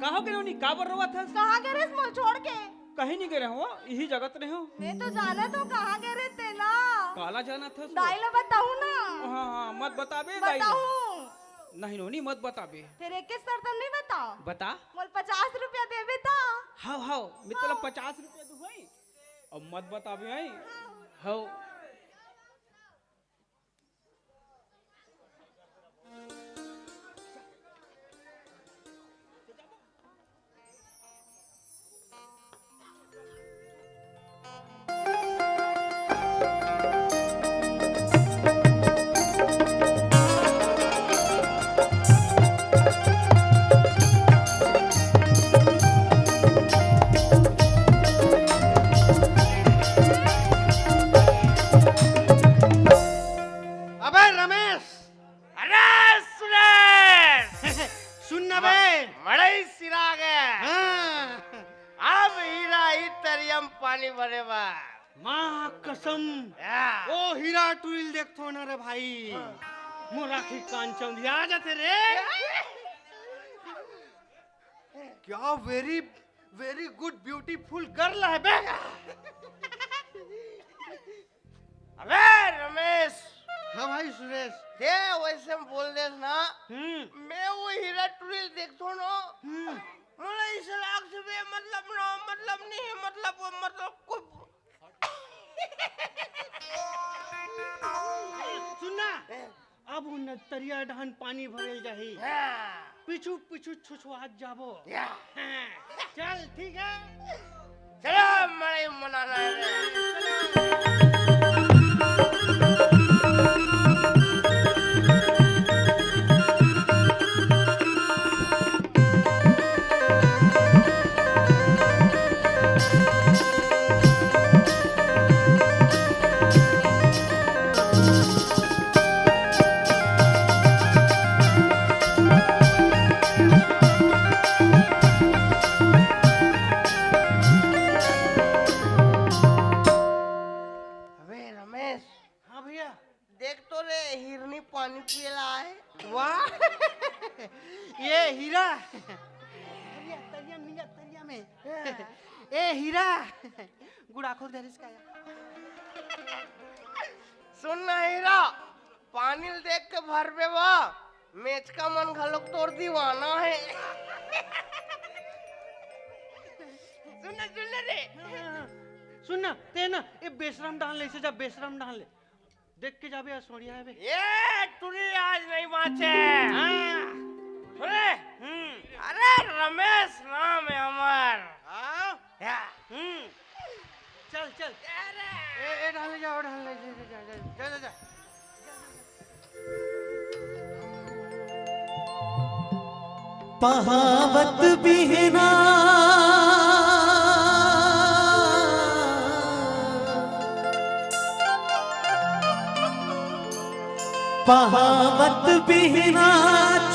कहाँ गए नोनी का बर रवा था कहाँ गए रे मोल छोड़ के कहीं नहीं गए हो यही जगत रहे हो मैं तो जाना तो कहाँ गए रे तेला काला जाना था दाइला बताऊँ ना हाँ हाँ मत बताबे बताऊँ नहीं नोनी मत बता बे। फिर एक शर्त नहीं बताओ। बता। मोल 50 रुपया देवे था। हाउ हाउ मैं तोला 50 रुपया दूँ भाई। अब मत बता बे भाई। हाउ अबे रमेश, अरे सुरेश सुन ना बे। मड़ई सिरा गए। हाँ, अब हीरा ही तरियम पानी भरे बा। माँ कसम ओ हीरा टुइल देखतो ना रे भाई। मोरा की कांचन भी आ जाते रे। क्या very very good beautiful girl है बे। अबे रमेश हाँ भाई सुरेश। ते वैसे में बोल देस ना। मैं वो हीरा टुरिल देखतो ना। मुझे इस लाख से बे मतलब ना मतलब नहीं मतलब को सुनना अब उन तरिया डहन पानी भरेल जाही। पिछू पिछू छुछुआत जाबो। चल ठीक है। चलो मड़ई मनाना है। अबे रमेश हाँ भैया। देख तो रे हिरनी पानी पियला है। वाह ये हीरा तरिया तरिया निया तरिया में। ए हीरा गुड़ा खोल दे इसका। सुन ना हीरा पानी देख के भर बे बा मेच का मन घलोक तोड़ दीवाना है। सुन रे सुन ना ते ना ये बेशरम डाल ले। इसे जा बेशरम डाल ले। देख के जाबे सोनिया है बे। ये टुरी आज नहीं बाचे। सुने अरे रमेश नाम है अमर। चल चल ए डाल ले जाओ डाल ले जा जा जा। पहावत बिहना पहावत बिहना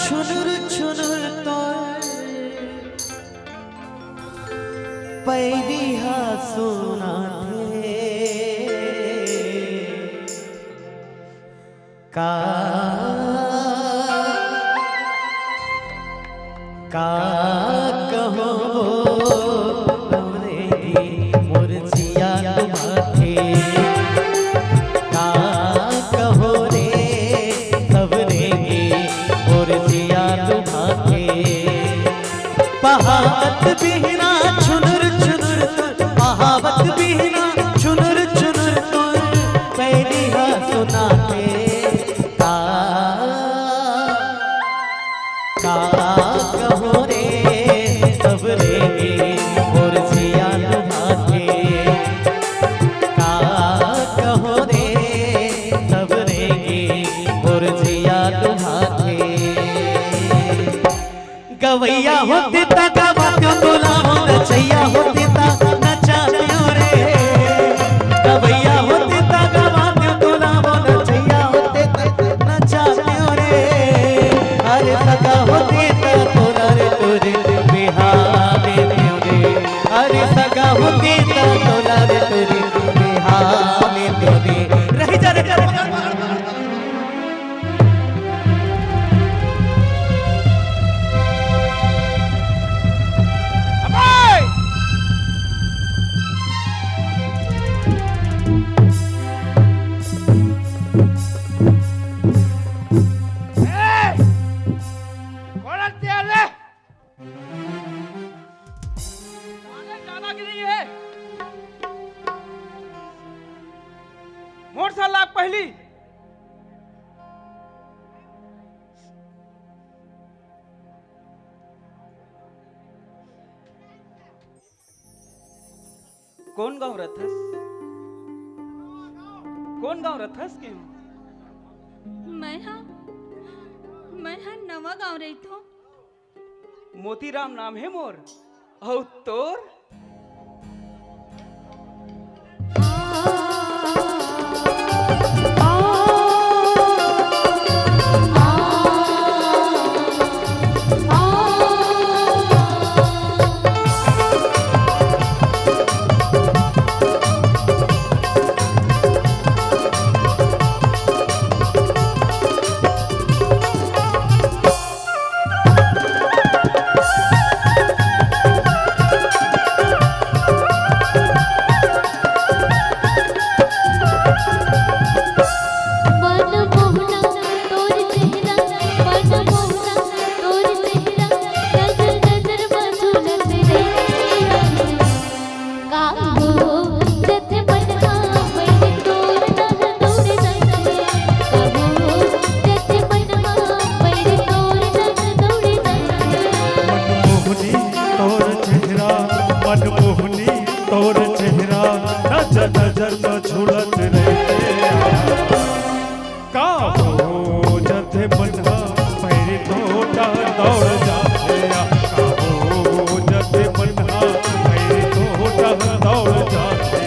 छुनुर छुनुर तो पैरिहा सोना थे का कहो हमरे मुरझिया तुम्हारे का कहो रे खबरे मुरझिया तुम्हारे पहावत बिहना छुनुर छुनुर पहावत बिहना छुनुर छुनुर पहली हा सुनाते का कहो रे खबरे मुरझिया तुम्हारे का कहो रे खबरे मुरझिया तुम्हारे गवैया होते ता गवा क्यों बुलाओ नचैया होते ता नचाते रे गवैया होते ता गवा क्यों बुलाओ नचैया होते ता नचाते रे अरे सगा होते ता तोरा रे तोरे बिहार में रे अरे सगा होते ता तोरा रे तोरे बिहार में रे रह जा रे कौन गाँव रथस? कौन गाँव रथस के? मैं हाँ नवा गाँव रही थो। मोतीराम नाम है मोर। और तोर? मनमोहनी तोर चेहरा नजर नजर में झूलत रहते का हो जथे बनवा पैर टोटा दौड़ जाते का हो जथे बनवा पैर टोटा दौड़ जाते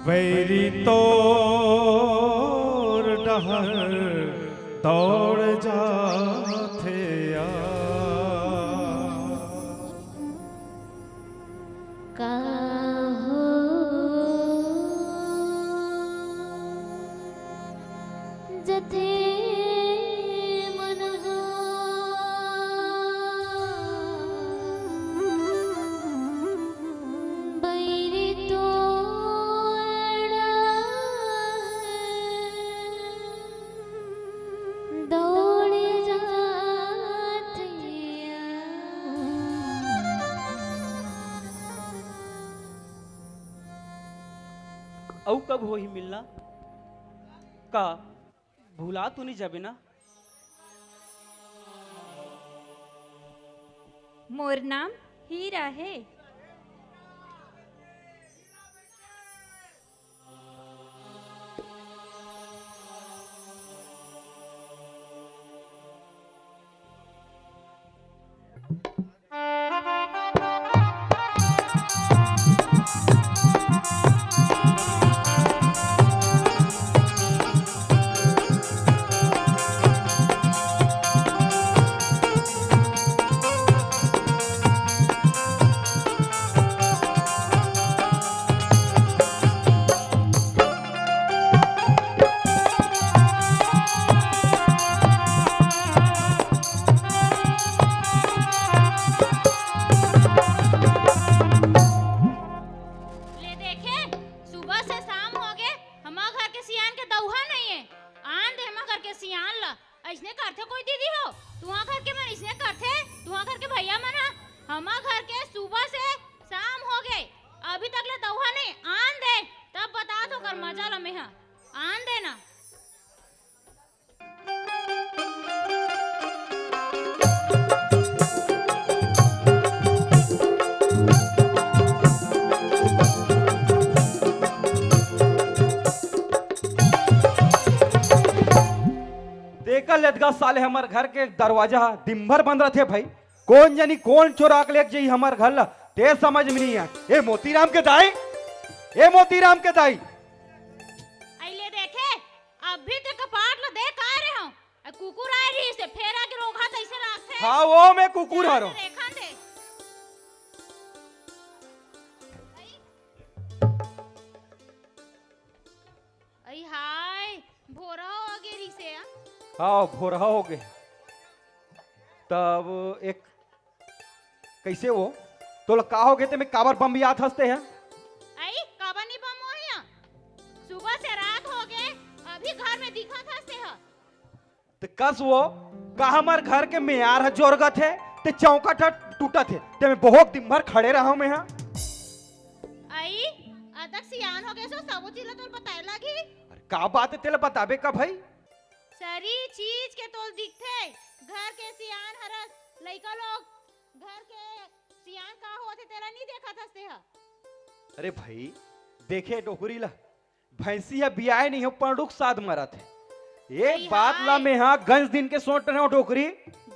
वैरी तोर डहर दौड़ जाते आ काहो जथे मन हो बैरी तोड़ा दौड़ जाते औ कब हो ही मिलना का भूला तो नहीं जाबे ना। मोर नाम हीरा है। ले देखे सुबह से शाम हो गए हमार घर के सियान के दउहा नहीं है। आन दे हमार घर के सियान ला ऐसने करते कोई दीदी हो तुहा घर के मन ऐसने करते तुहा घर के भैया मना हमार घर के सुबह से शाम हो गए अभी तक ले दउहा नहीं आन दे तब बता तो कर मजा लमे हा आन देना। देखा लेदगा साले हमार घर के दरवाजा दिन भर बंद रहते भाई। कौन जानी कौन चोरा के लेके जाई हमार घर ला ते समझ में नहीं आए। ए मोतीराम के दाई, ए मोतीराम के दाई, आइले देखे अभी तक कपाट ला देख आ रहे हो कुकुर आ रही से फेरा के रोगा तैसे लागते हाँ वो मैं कुकुर हारो। देखा दे आई हाय भोरा हो गेरी से हाँ भोरा हो गए। तब एक कैसे वो तो का हो गए थे मैं काबर बम याद हंसते हैं। आई काबनी बम हो या सुबह से रात हो गए अभी घर में दिखा था से है तो कस वो का हमार घर के मेयार है जोरगत है ते चौकट टूटा थे ते मैं बहुत दिन भर खड़े रहा हूं मैं यहाँ। आई अदक सियान हो गए सो सब चीज तो बताए लगी अरे का बात है तेरे बताबे का भाई। सारी चीज के तोल दिखते घर के सियान हरस लइका लोग घर के सियान का होते तेरा नहीं देखा था से है। अरे भाई देखे डोकरी ला भैंसी है बियाह नहीं हो पंडुक साध मरा थे एक बात ला में हाँ गंज दिन के सोच रहे हो डोकरी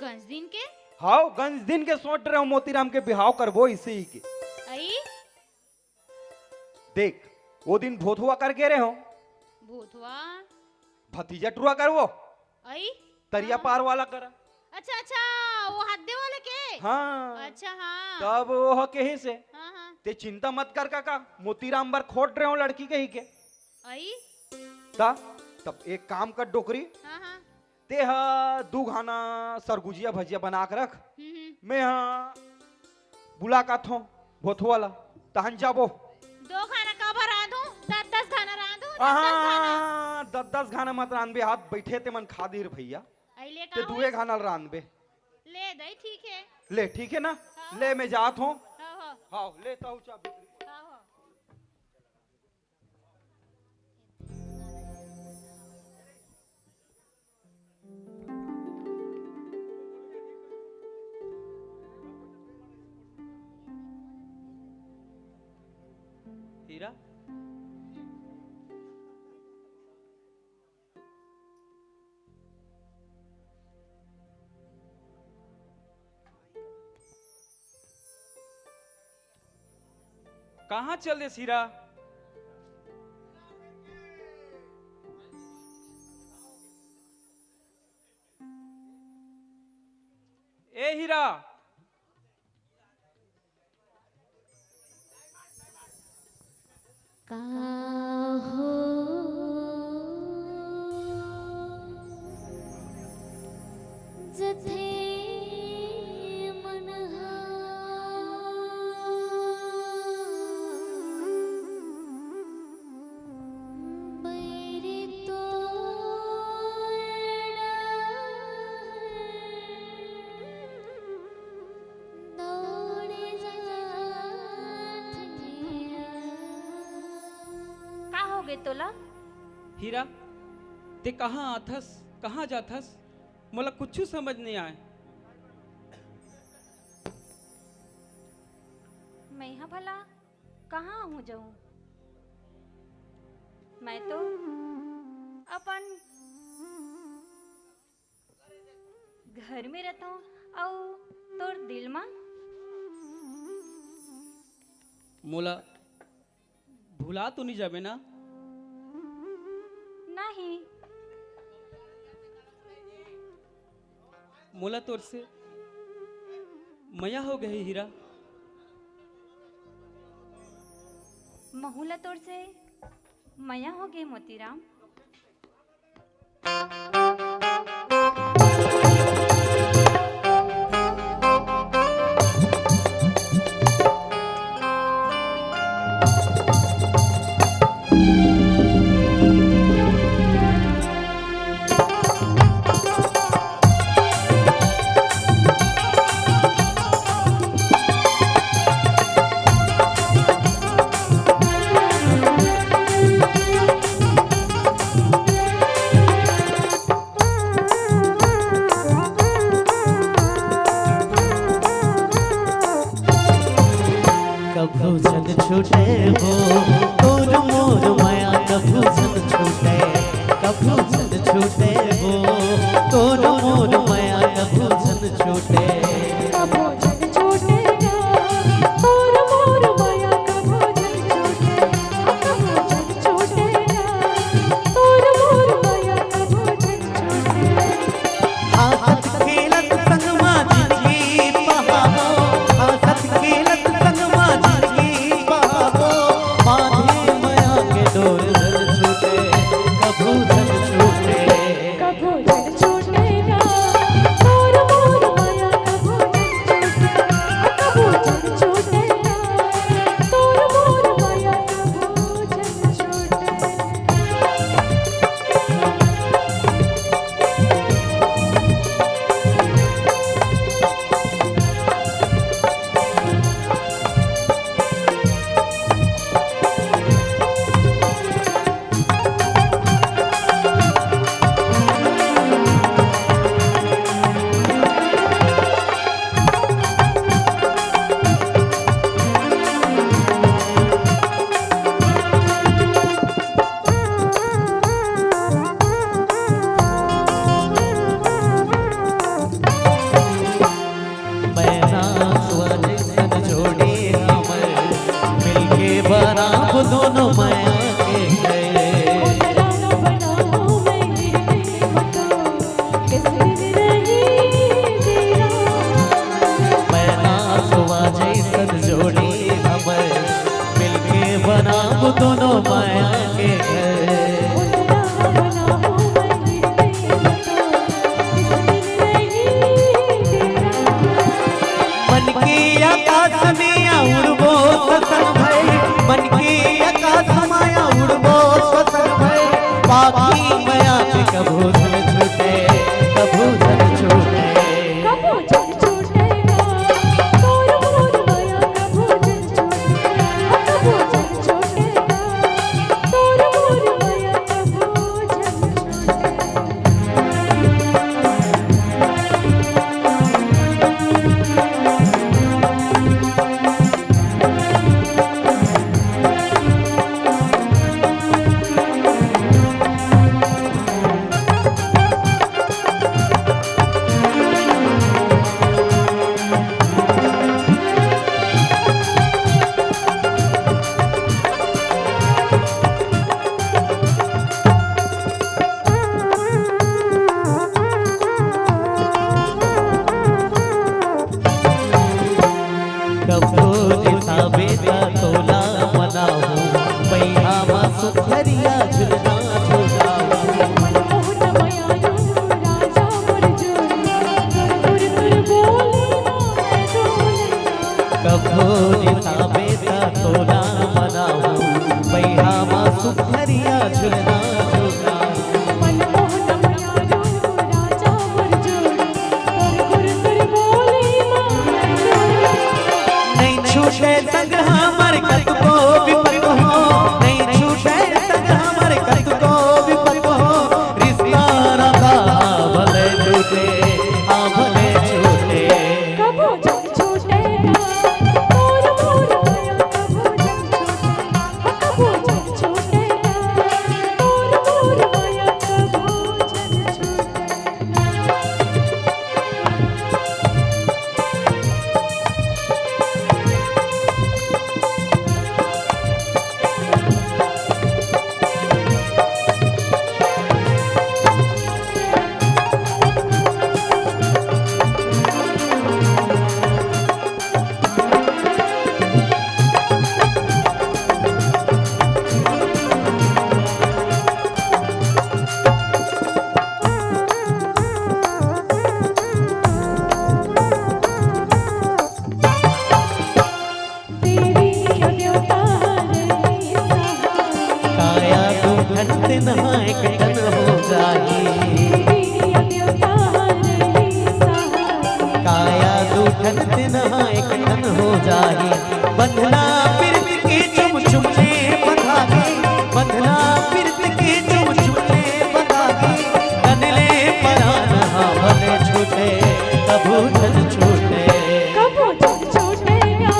गंज दिन के हाँ गंज दिन के सोच रहे हो मोतीराम के बिहाव करबो इसे ही के। आई देख वो दिन भोथुआ कर के रहे हो भूतवा भतीजा टुआ करवो आई तरिया पार वाला करा। अच्छा अच्छा वो हद्दे वाले के हाँ अच्छा हाँ तब वो कहीं से हाँ हाँ ते चिंता मत कर काका मोतीराम बर खोट रहे हो लड़की के ही के आई ता तब एक काम कर डोकरी हाँ हाँ ते हा दू घाना सरगुजिया भजिया बना के रख मैं हाँ बुला का थो भोथुआला तहन जाबो दो खाना काबर रांधू 10 खाना रांधू 10 हाँ 10 घाना मत रांधबे हाथ बैठे ते मन खादीर भैया आइले ते का दुए घाना रांधबे ले दई ठीक है ले ठीक है ना ले मैं जात हूँ हाँ हाँ हाँ लेता हूँ चाबी। हाँ हाँ हीरा कहाँ चल दे हीरा काहो जथे मनहा बैरी तोड़ा दौड़े का हो गए तोला? हीरा ते कहाँ आथस कहाँ जाथस मोला कुछ समझ नहीं आए। मैं यहाँ भला कहाँ हूँ जाऊँ? मैं तो अपन घर में रहता हूँ और तोर दिल में मोला भुला तो नहीं जाबे ना? नहीं। मोला तोर से मया हो गई हीरा। महुला तोर से मया हो गए मोतीराम। कभू सन छूटे हो तोर मोर माया, कभू सन छूटे, कभू सन छूटे हो तोर मोर माया, कभू सन छूटे। कभो जन छूटेगा तोर मोर माया, कभो जन छूटेगा, कभो जन छूटेगा तोर मोर माया, कभो जन छूटेगा। हाथ खेलत संगमा जिंदगी बहावो, हाथ खेलत संगमा जिंदगी बहावो, बांधे माया के डोर जन छूटे, कभू जन छूटे। कभो जन छूटेगा तोर मोर माया, कभो जन छूटेगा, कभो जन छूटेगा तोर मोर माया, कभो जन छूटेगा। मैना स्वर सन जोड़ी हमर, मिलके बराब दोनों माया के गए। कोतरा न बनाओ मैं मतो, किस दिन रही तेरा। मैना स्वर सन जोड़ी हमर, मिलके बराब दोनों माया के गए। कोतरा न बनाओ मैं मतो, किस दिन रही तेरा। मन की आकाश में उड़बो ससन भई, मन की आकाश में उड़बो ससन भई, बाकी माया के कभू जन छूटे, कभू जन छूटे। कभो जन छूटेगा तोर मोर माया, कभो जन छूटेगा, कभो जन छूटेगा तोर मोर माया, कभो निसाबे ता तोला बनाऊ बैहा मा सुखरिया झुलना झुलना मनमोहन मयारू राजा वर जोड़ी कर गुर कर बोली मां नहीं छूटे संग हमर कतको विपत हो नहीं छूटे संग हमर कतको विपत हो रिश्ता रखा भले छूटे हाँ भले छूटे कबो जब छूटेगा मोर मोर माया कबो जब छूटेगा मोर मोर माया कबो जब छूटेगा तेरी देवता रही सहाय काया तू घंट नहाए कटन हो जाए तेरी देवता रही सहाय काया तू घंट नहाए कटन हो जाए बंधना पिरत के चुम चुम ले बंधा के बंधना पिरत के चुम चुम ले बंधा के कनले परान हाँ भले छूटे कभू जन छूटे कबो जब छूटेगा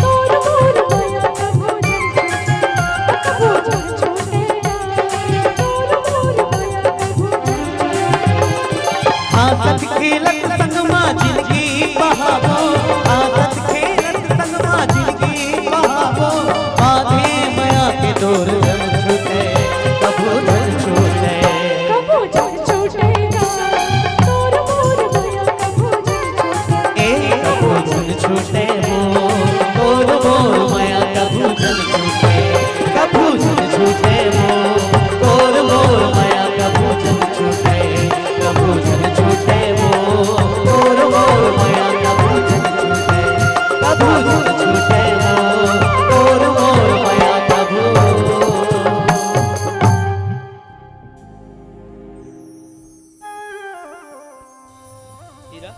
मोर मोर माया कबो जब छूटेगा मोर मोर माया कबो आसत खेलत संग माँ जिंदगी बहावो आसत खेलत संग माँ जिंदगी बहावो बांधे माया के डोर जन छूटे कभू जन छूटे कबो जब छूटेगा मोर मोर माया कबो जब ए कभू जन छूटे हो मोर मोर माया कभू जन छूटे कभू जन छूटे हो मोर मोर माया कभू जन छूटे कभू जन छूटे हो मोर मोर माया कभू जन छूटे कभू जन छूटे हो मोर मोर माया कभू हीरा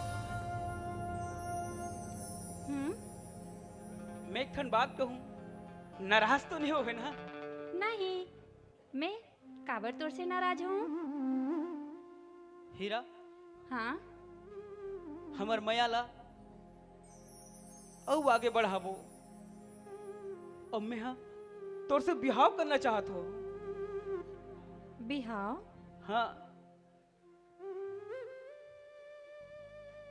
मैं एक ठन बात कहूँ नाराज तो नहीं होगे ना? नहीं मैं काबर तोर से नाराज हूँ। हीरा हाँ हमर मया ला औ आगे बढ़ाबो अब मैं हाँ तोर से बिहाव करना चाहत हो। बिहाव हाँ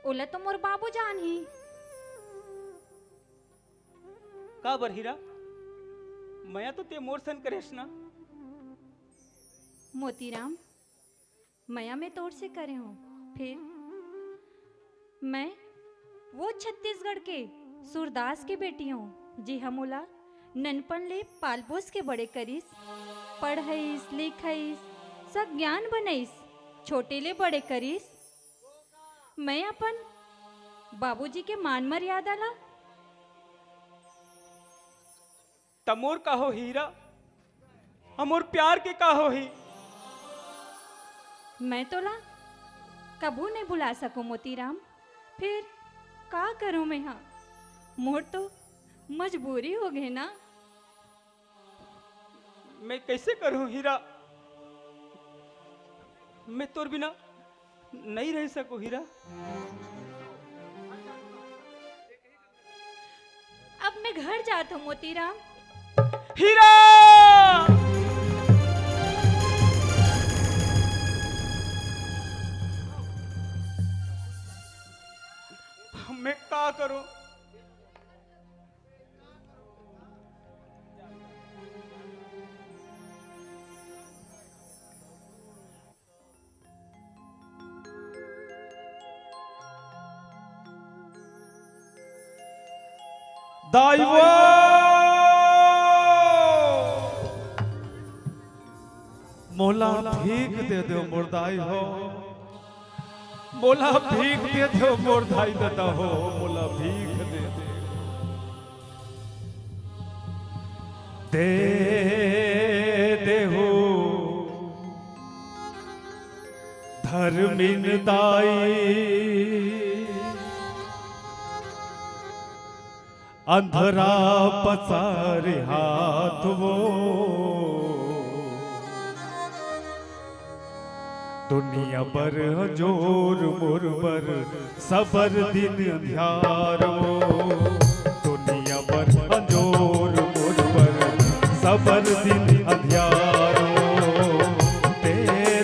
ओला तो मोर बाबू जान ही का बर हीरा मया तो ते मोर सन करेस ना। मोतीराम मया में तोड़ से करे हूँ फिर मैं वो छत्तीसगढ़ के सूरदास की बेटी हूँ जी हमोला ननपन ले पाल पोस के बड़े करीस पढ़ईस लिखईस सब ज्ञान बनईस छोटे ले बड़े करीस। मैं अपन बाबूजी के मान मर्यादा ला तमोर का हो हीरा हमोर प्यार के का हो ही। मैं तो ला कबू नहीं भुला सकूं मोतीराम फिर का करूं मैं हाँ मोर तो मजबूरी हो गई ना। मैं कैसे करूं हीरा मैं तोर बिना नहीं रह सकूं हीरा। अब मैं घर जाता हूँ मोतीराम। हीरा मैं का करूं दाइवो मोला भीख दे दो मुर्दाई हो, मोला भीख दे दो मुर्दाई देता हो, मोला भीख दे दे। दे देहो धर्मिन दाई अंधरा पसारे हाथ वो दुनिया पर जोर मुरबर सबर दिन अंधियार वो दुनिया पर जोर मुरबर सबर दिन अंधियार वो दे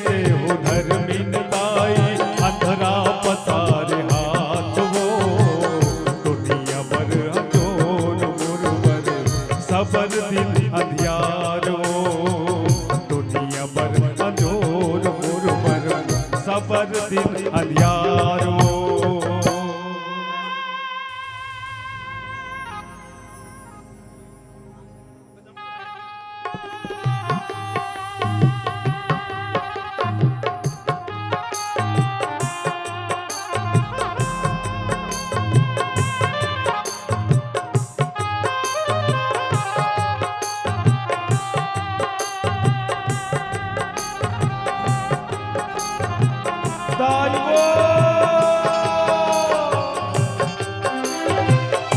देहो धर्मिन दाई अंधरा पसारे हाथ वो दुनिया पर जोर मुरबर सबर दिन अंधियार वो दुनिया पर जोर मुरबर सबर दिन अंधियार वो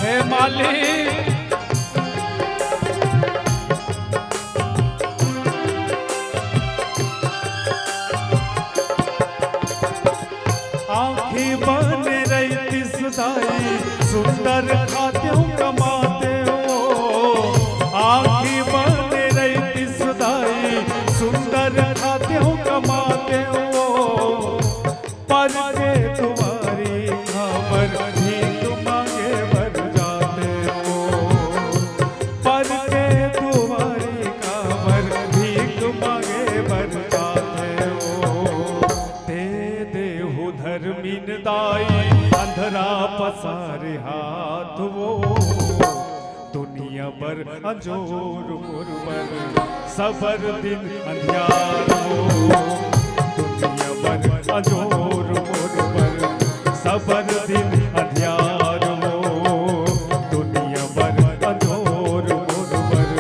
हे मालिक आंखें बन रही सुदाई सुंदर खाते हो कमाते हो आंखें बन रही सुदाई सुंदर खाते हो कमाते हो पर के तुम्हारी खबर भीख मांगे बन जाते हो पर के तुम्हारी खबर भीख मांगे बन जाते हो दे देहो धर्मिन दाई अंधरा पसारे हाथ वो दुनिया पर अंजोर मुरबर सबर दिन अंधियार हो दुनिया पर अंजोर मुरबर सबर दिन अंधियार हो दुनिया पर अंजोर मुरबर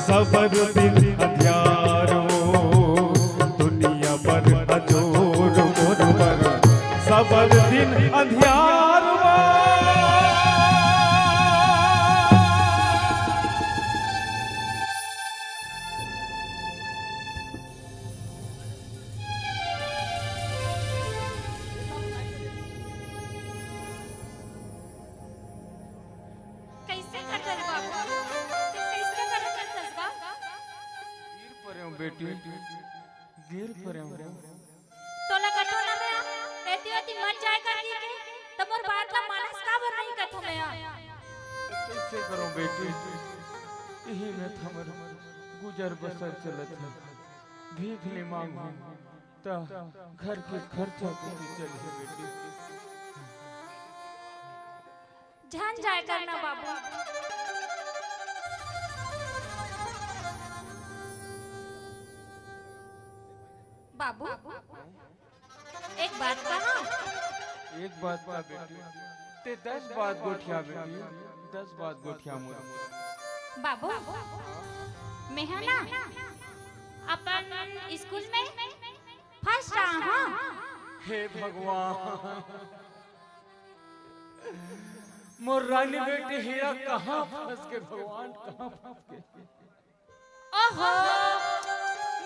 सबर दिन अंधियार हो दुनिया पर अंजोर मुरबर सबर दिन अंधियार हो कैसे करतस बाबू कैसे करतस बा गिर पड़े हूँ बेटी गिर पड़े हूँ तोला कटो ना मैं रहती होती मर जाए कर दी के तमोर बात ला मानस का बर नहीं कथो मैं कैसे करूं बेटी यही में हमर गुजर बसर चलत है भीख नहीं मांगू ता घर के खर्चा कैसे चले बेटी जान जाए करना बाबू बाबू एक बात कहा एक बात का बेटी ते 10 बात गोठिया बेटी 10 बात गोठिया मोर बाबू मैं है ना अपन स्कूल में फर्स्ट रहा हाँ हे भगवान मोर रानी बेटी हीरा कहाँ फंस के भगवान कहाँ फंस के ओहो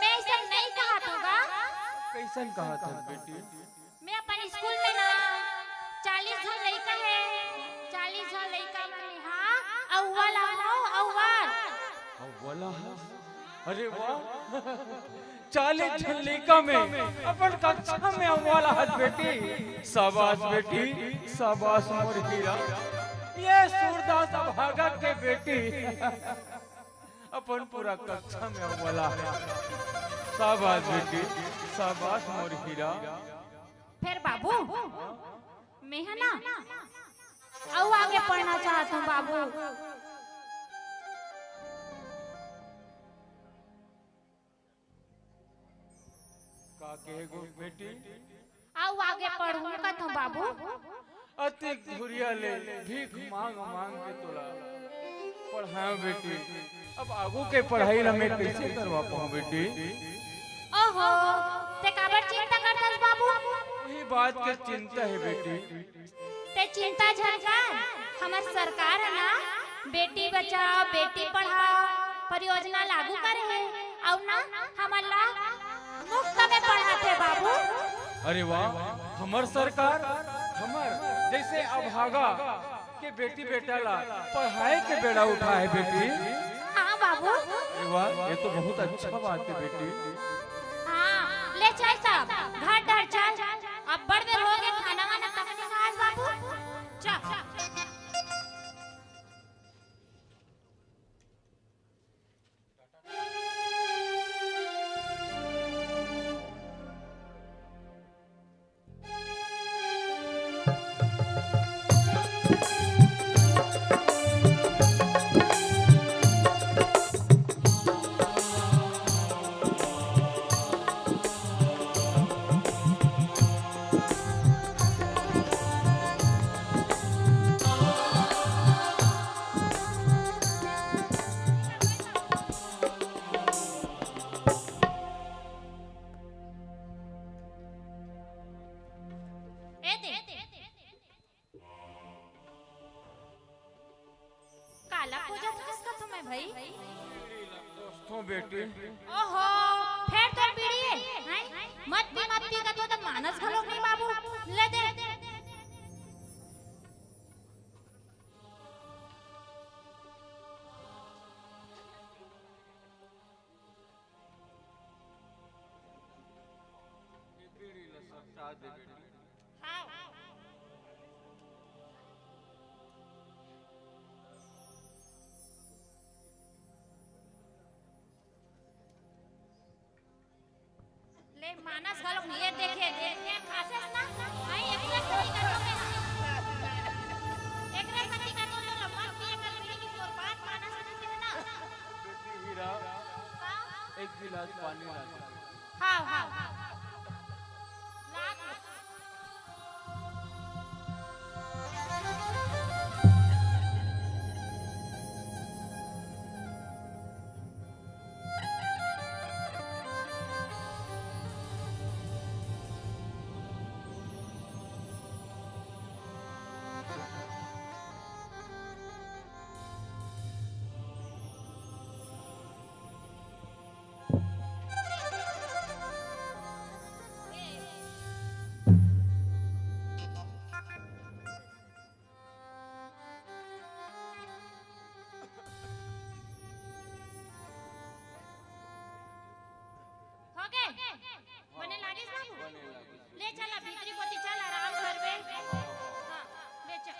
मैं ऐसा नहीं कहा होगा कैसन कहा था बेटी मैं अपन स्कूल में ना 40 जन लड़का है 40 जन लड़का में हाँ अव्वल आओ अव्वल अव्वल अरे वाह 40 जन लड़का में अपन कक्षा में अव्वल हाथ बेटी शाबाश बेटी शाबाश मोर हीरा ये सूरदास भागा के बेटी अपन पूरा कक्षा में अव्वल शाबाश बेटी शाबाश मोर हीरा फिर बाबू मैं है ना अब आगे पढ़ना चाहता हूँ बाबू का कहेगो बेटी अब आगे पढ़ूंगा तो बाबू अति धुरिया ले भीख मांग मांग के तोला पढ़ाओ बेटी अब आगू के पढ़ाई ला मैं कैसे करवा पाऊं बेटी? ओहो ते काबर चिंता करतस बाबू? वही बात के चिंता है बेटी। ते चिंता झरकार हमर सरकार है ना बेटी बचाओ बेटी पढ़ाओ परियोजना लागू करे है और ना हमला मुफ्त में पढ़ाते बाबू। अरे वाह, हमर सरकार हमर जैसे अभागा के बेटी बेटा ला पढ़ाई के बेड़ा उठा है बेटी। हाँ बाबू। अरे वाह, ये तो बहुत अच्छा बात है बेटी। हाँ ले चल सब घर डर चल अब बड़ देर हो गए खाना वाना तक नहीं खाए बाबू। चल काला पूजा किसका तुम्हें भाई? दोस्तों बेटी। ओहो फिर तो बीड़ी है मत पी का तो मानस घलो नहीं बाबू ले दे। ले मानस घलो नहीं ये देखे खासे ना भाई एक सती का तो एक सती का तो लम्बा पिए कर बीड़ी की और बात मानस नहीं है ना। बेटी हीरा एक गिलास पानी ला दे। हाँ हाँ लाख बने लागिस बाबू ले चला भीतरी कोती चल आराम करबे। हां ले चल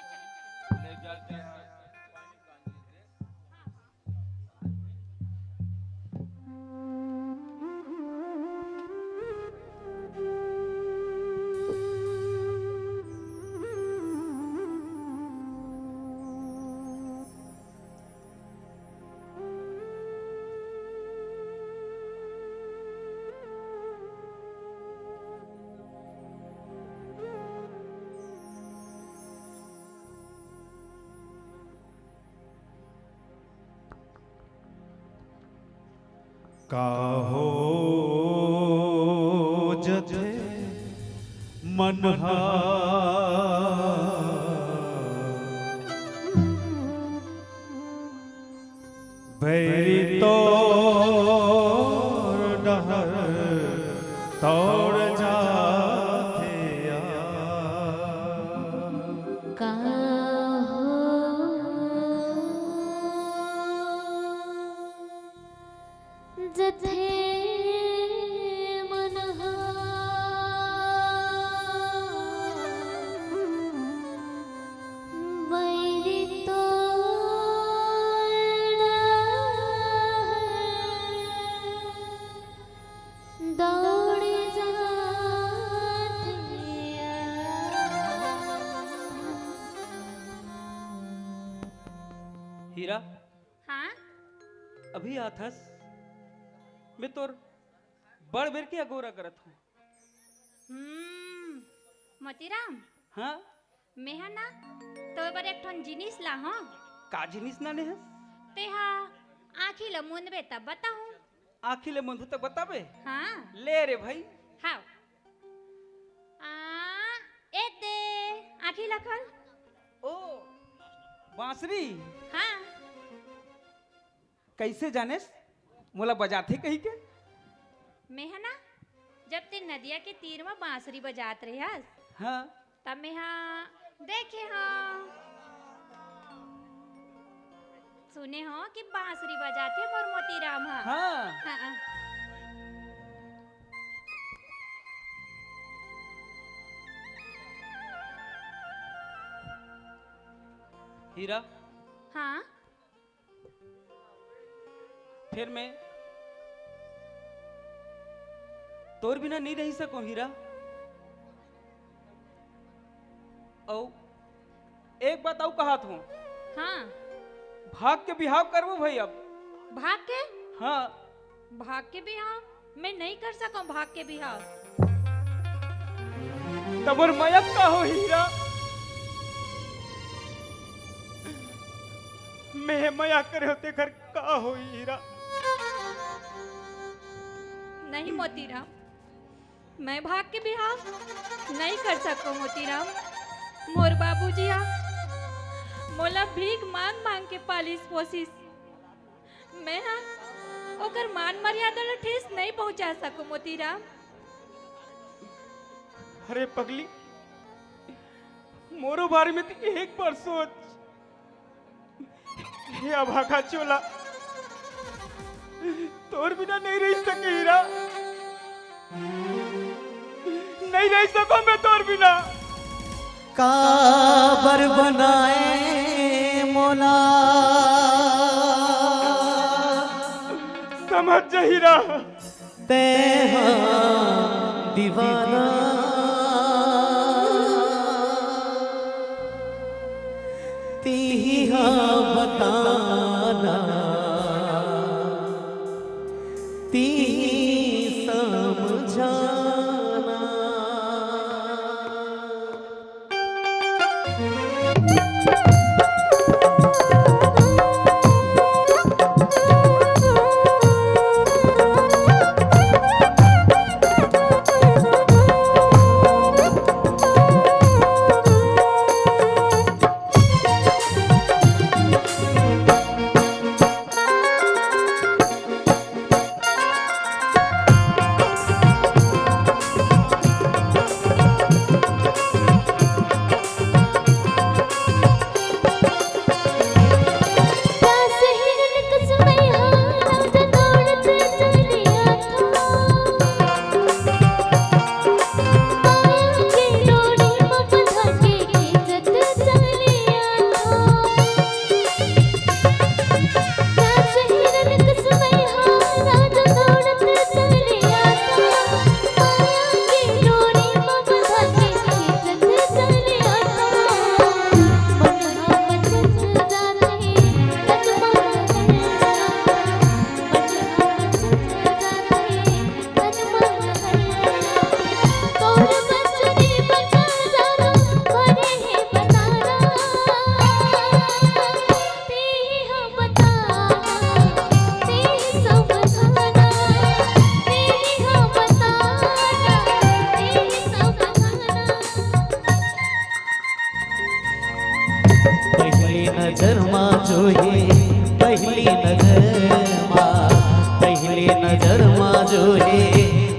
ले जाते हैं। काहो जथे मनहा बैरी तोड़ डहर तोड़ जाते जथे मनहा बैरी दौड़ जाते हीरा हाँ अभी आथस मैं तोर बड़ बेर के अगोरा करत हूँ। मोतीराम हाँ मैं है ना तो बार एक ठन जिनिस ला हाँ का जिनिस ना ने हस? ते हा आखी ल मुंदबे तब बताऊं। आखिले मंधु तक बताबे। हाँ ले रे भाई। हाँ एते आखी लखल। ओ बांसुरी हाँ कैसे जाने मोला बजाते कही के। मैं है ना जब ते नदिया के तीर में बांसुरी बजात रहे हाँ तब मैं हाँ देखे हाँ सुने हो कि बांसुरी बजाते मोर मोतीराम हाँ हाँ हाँ हाँ। हीरा हाँ फिर मैं तोर बिना नहीं रह सकूं हीरा। औ एक बात और कहा तू हाँ भाग के बिहाव करबो भाई अब। भाग के हाँ भाग के बिहाव मैं नहीं कर सकूं भाग के बिहाव। तब और मयक का हो हीरा। मैं मया करे होते घर का हो हीरा। नहीं मोतीराम, मैं भाग के बिहाव नहीं कर सकूं मोतीराम। मोर बाबूजी मोला भीख मांग मांग के पालिस पोसिस। मैं ओकर मान मर्यादा ला ठेस नहीं पहुंचा सकूं मोतीराम। अरे पगली मोरो बारे में तो एक बार सोच। हे अभागा चोला तोर बिना नहीं रह सके हीरा। नहीं रह सको मैं तोर बिना। काबर बनाए मोला समझ जा हीरा। ते दीवाना ती बताना ती समझाना।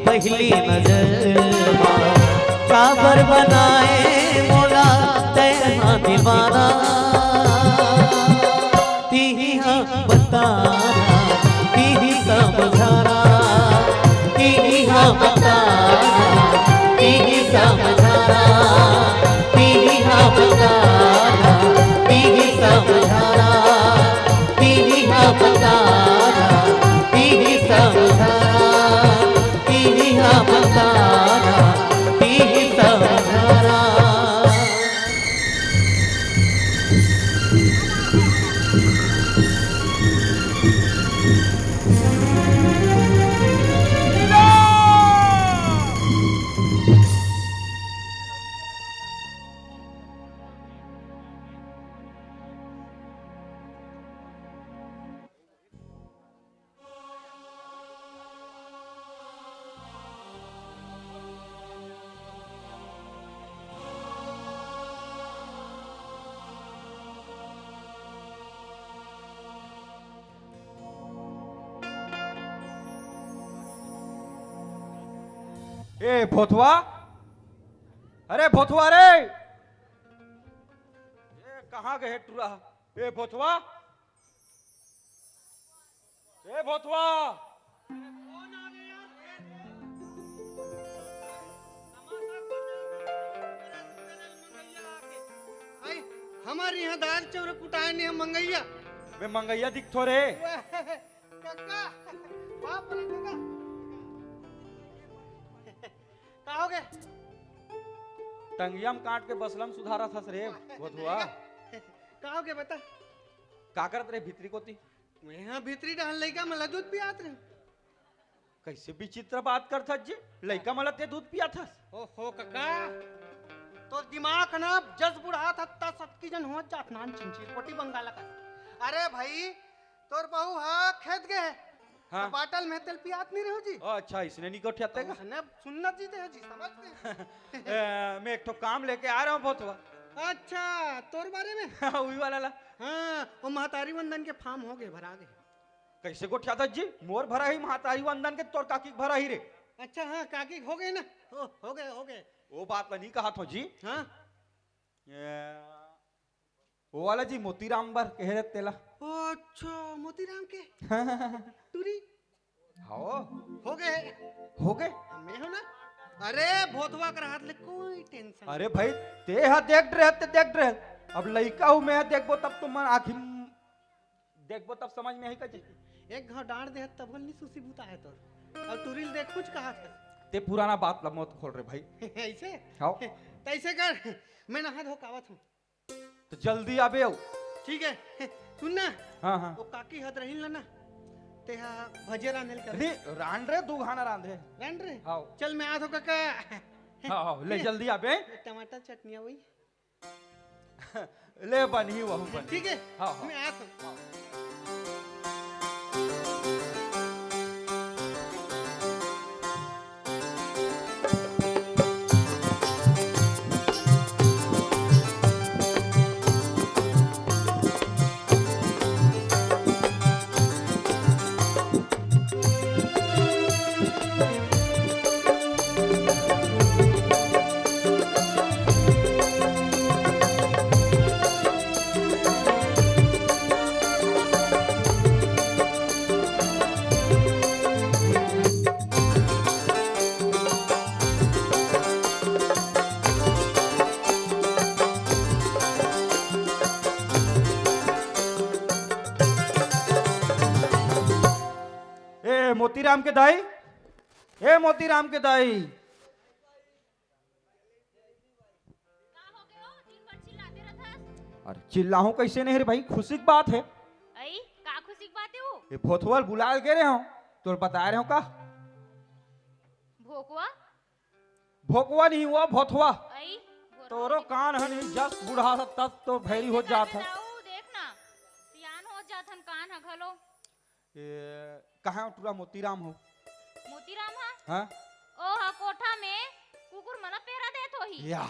पहली नजर काबर बनाए मोला तेरा दीवाना ती बताना ती समझाना ती बताना ती समझाना ती बताना ती समझाना ती बताना ती समझाना बताना ती समझाना। ए भोथवा, अरे भोथवा रे, ए कहाँ गए टूरा? ए भोथवा, ए भोथवा, भाई हमारे यहाँ दाल चौर कुटाए नहीं हम मंगैया। वे मंगैया दिख थो रे। काका बाप रे काका का हो गए? टंगियम काट के बसलम सुधारा था रे भोथवा। का हो गए बता? का करत रे भीतरी कोती? मैं यहाँ भीतरी डाल लइका मला दूध पियात रहे। कैसे विचित्र बात करत जी? लइका मला ते दूध पिया था। ओहो काका तो दिमाग ना जस बुढ़ा था सत्की जन हो जात नान चिंची कोटी बंगाला का। अरे भाई तोर बहू हा खेत गए हाँ। तो बाटल में तेल पियात नहीं रहो जी। अच्छा इसने नहीं गोठियाते का? उसने सुन्नत जी ते जी समझ गए। मैं एक तो काम लेके आ रहा हूँ भोथवा। अच्छा तोर बारे में? वही वाला ला। हाँ वो महतारी वंदन के फार्म हो गए भरा गए। कैसे गोठियाता जी? मोर भरा ही महातारी वंदन के तोर काकी भरा ही रे। अच्छा हाँ काकी हो गए ना? हो गए हो गए। वो बात नहीं कहा तो जी। हाँ वो वाला जी मोतीराम बर कह रहे तेला। अच्छा मोतीराम के टूरी हाँ हो गए। हो गए मैं हो ना? अरे भोतवा कर हाथ ले कोई टेंशन। अरे भाई ते हा देख रहे अब लइका हूँ मैं देखबो तब तुम आखिर देखबो तब समझ में आई का जी। एक घाव डांट दे तब बोल नहीं सुसी बूता है तो अब टूरिल देख कुछ कहा था ते पुराना बात ला मत खोल रे भाई। ऐसे हाँ तैसे कर मैं नहा धोकावत हूँ तो जल्दी आबे आओ। ठीक है सुन ना। हाँ हाँ वो काकी हद रही ना ते हा भजे रांधेल कर रे रांड रे दू खाना रांधे। रांध रे हाँ चल मैं आ तो काका। हाँ ले जल्दी आबे। टमाटर चटनी वही ले बनी वह बनी। ठीक है हाँ हाँ मैं आता हूँ। मोतीराम के दाई, ए मोतीराम के दाई। अरे चिल्लाहूं कैसे नहीं रे भाई? खुशी की बात है। आई का खुशी की बात है वो? ये भोथवल बुला के रहे हो तो बता रहे हो का? भोकवा भोकवा नहीं हुआ भोथवा। आई तोरो कान हनी जस बुढ़ा तब तो भैरी हो जात है। देखना सियान हो जात हन कान ह घलो। कहाँ टूरा मोतीराम हो? मोतीराम हा? हाँ ओ हा कोठा में कुकुर मना पेरा देत होही। या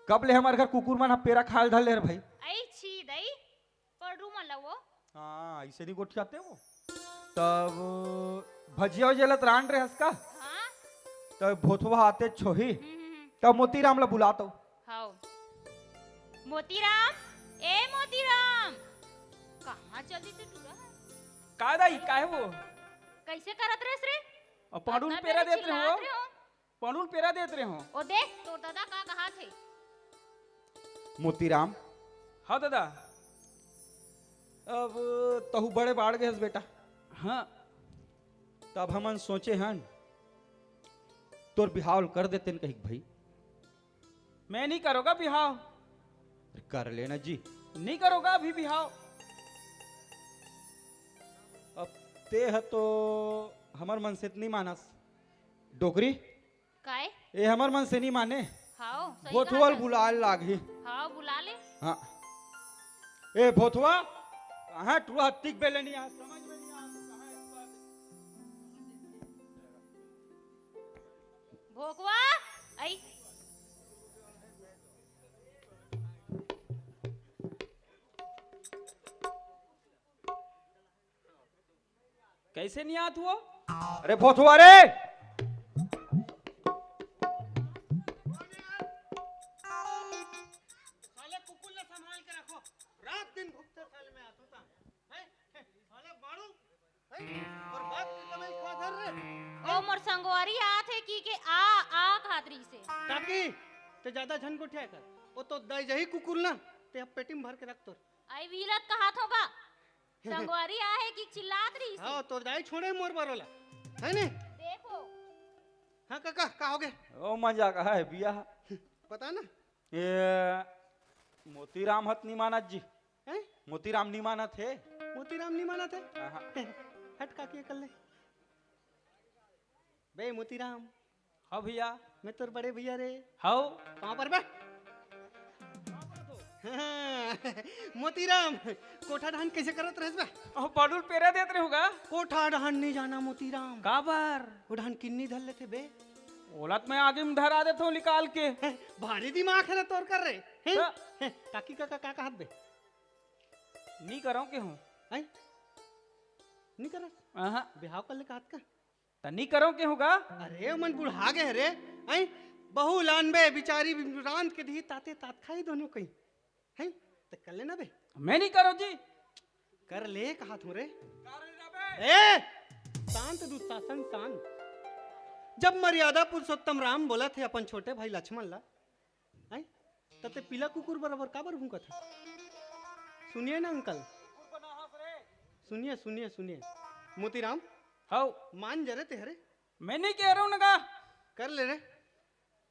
कब ले हमारे घर कुकुर मन पेरा खाल धल ले रे भाई। आई छी दई पड़रू मन वो। हाँ ऐसे नहीं गोठियाते वो। तब भजिया वजिया रांड रहे हंस का। हाँ तब भोथवा आते छोही तब मोतीराम ला बुलाता हूँ। हाँ मोतीराम ए मोतीराम कहाँ चली थी टूरा? का दाई का है वो? कैसे करत रेस रे? पाडुल अपना पेरा मेरे देत रहे चिल्लात हो? रहे हो। पाडुल पेरा देत रहे हो? ओ देख तोर दादा का कहा थे? मोतीराम हाँ दादा। अब तहु बड़े बाढ़ गए बेटा। हाँ तब हमन सोचे हन तोर बिहाव कर देते कहीं भाई। मैं नहीं करोगा बिहाव। कर लेना जी। नहीं करोगा अभी बिहाव? अब ते है तो हमार मन से नहीं मानस डोकरी। काय? ए हमार मन से नहीं माने। हाँ सही भोथवल कहा। बुला लागी। हाँ बुला ले। हाँ ए भोथवा कहाँ टूरा हत्तिक बेले नहीं आ समझ में नहीं आ कहाँ भोकवा आई कैसे नहीं आत हुआ? अरे भोथवा रे और बात के कमाई खा धर रे ओ मोर संगवारी आत है की के आ खातरी से काकी ते ज्यादा झन को ठिया कर वो तो दाई जही कुकुर ना ते अब पेटी में भर के रख तो आई वीरत का हाथ होगा संगवारी आ है की चिल्लात रही से हां तो दाई छोड़े मोर बरोला है ने देखो हां काका का हो गए ओ मजा का है बिया पता ना ये मोतीराम हत निमानत जी हैं मोतीराम निमानत है मोतीराम नहीं माना थे हाँ। हट काकी कर ले बे मोतीराम हाँ भैया मैं तोर बड़े भैया रे हाउ कहां पर बे हाँ, मोतीराम कोठा धान कैसे करत रहस बे ओ बडुल पेरा देत रहे होगा कोठा धान नहीं जाना मोतीराम काबर वो धान किन्नी धर लेते बे ओलत में आगे में धरा देता हूँ निकाल के हैं, भारी दिमाग है ना तोर कर रहे हैं हाँ। हैं, काकी का कहत बे नहीं करो के हूँ हैं नहीं करस हाँ बिहाव कर ले कहत का तो नहीं करो के होगा अरे मन बुढ़ा गए रे हैं बहु लान बे बिचारी रांत के दी ताते तात खाई दोनों कहीं हैं तो कर लेना बे मैं नहीं करो जी कर ले कहा तू रे ए शांत दुशासन शांत जब मर्यादा पुरुषोत्तम राम बोला थे अपन छोटे भाई लक्ष्मण ला हैं तते पीला कुकुर बराबर काबर भूखा था सुनिए ना अंकल सुनिए सुनिए सुनिए मोतीराम हाउ मान जरे ते हरे मैं नहीं कह रहा हूँ नगा कर ले रे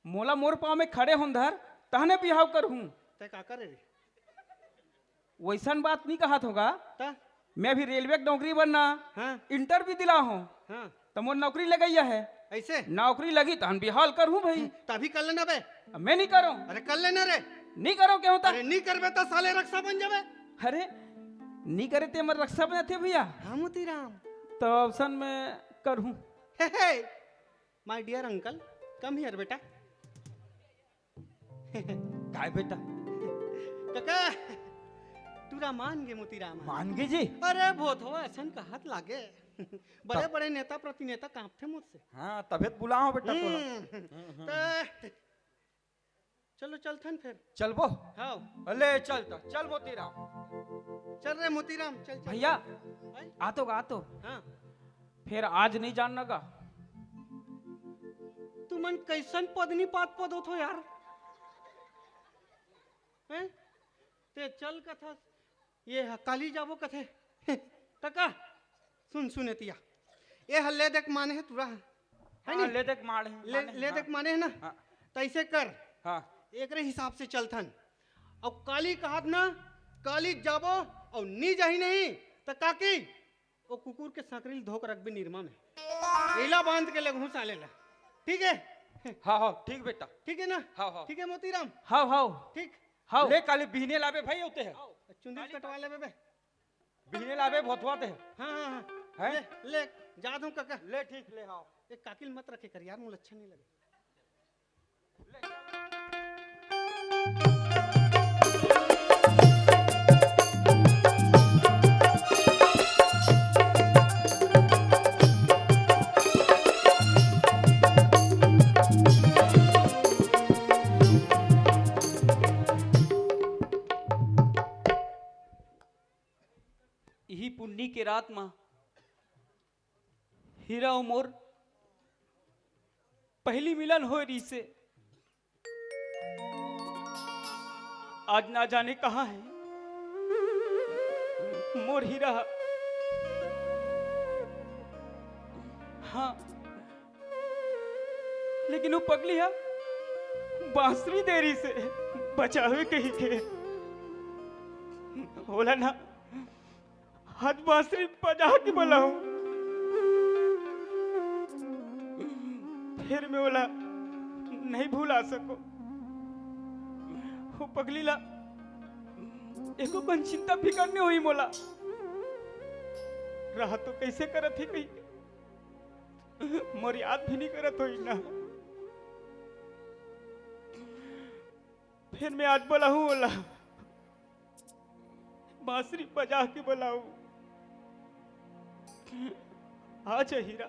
मोला मोर पाँव में खड़े हों धर तहने बिहाव कर हूँ ते का करे रे वैसन बात नहीं कहा होगा ता मैं भी रेलवे की नौकरी बनना हाँ इंटर भी दिला हूँ हाँ तो मोर नौकरी लगैया है ऐसे नौकरी लगी तो बिहाल कर हूँ भाई तभी कर लेना बे अब मैं नहीं करूँ अरे कर लेना रे नहीं करो क्या होता अरे नहीं करबे तो साले रक्षा बन जाबे अरे नहीं करे ते मर रक्षा में थे भैया हाँ मोतीराम तो ऑप्शन में करूँ my dear uncle come here बेटा काय बेटा काका तूरा मान गे मोतीराम मान गे जी अरे बहुत हो ऐसा कहत लागे बड़े बड़े नेता प्रतिनेता कांपते मुझसे हाँ तबियत बुलाओ बेटा तो तो चलो चलथन फिर चल वो हाँ अले चल तो चल मोतीराम चल रे मोतीराम चल चल भैया हैं? आतो गा आतो हाँ फिर आज नहीं जानना का तू मन कैसन पदनी पात पद हो यार हैं ते चल कथा ये काली जाबो कथे काका सुन सुनेतिया ये हल्ले देख माने है तुरा है हाँ, नहीं ले देख मार ले देख माने है ना हाँ। तैसे कर हाँ एक रे हिसाब से चलथन अब काली कहत ना काली जाबो और नी जाही नहीं तो काकी वो कुकुर के सकरी धोक रखबे निरमा में एला बांध के लगहू साले ला ठीक है हाँ हाँ ठीक बेटा ठीक है ना हाँ हाँ ठीक है मोतीराम हाँ हाँ ठीक हाँ ले काले बिहने लावे भाई होते हैं चुंदी कटवा ले बे बिहने लावे बहुत होते हैं हाँ हाँ हाँ हैं? ले जा दूं काका ले ठीक ले हाँ एक काकिल मत रखे कर यार मुझे अच्छा नहीं लगे यही पुन्नी के रात में हीरा और मोर पहली मिलन हो रही से आज ना जाने कहाँ है मोर हीरा हाँ लेकिन वो पगली है बांसुरी देरी से बचावे कहीं के बोला ना हाथ बांसुरी बजा के बोलाऊं फिर मैं बोला नहीं भूला सको वो पगली ला एको कौन चिंता फिकर नहीं हुई मोला रहा तो कैसे करत ही कहीं मोर याद भी नहीं करत हुई ना फिर मैं आज बोला हूँ बोला बांसुरी बजा के बोलाऊं आज हीरा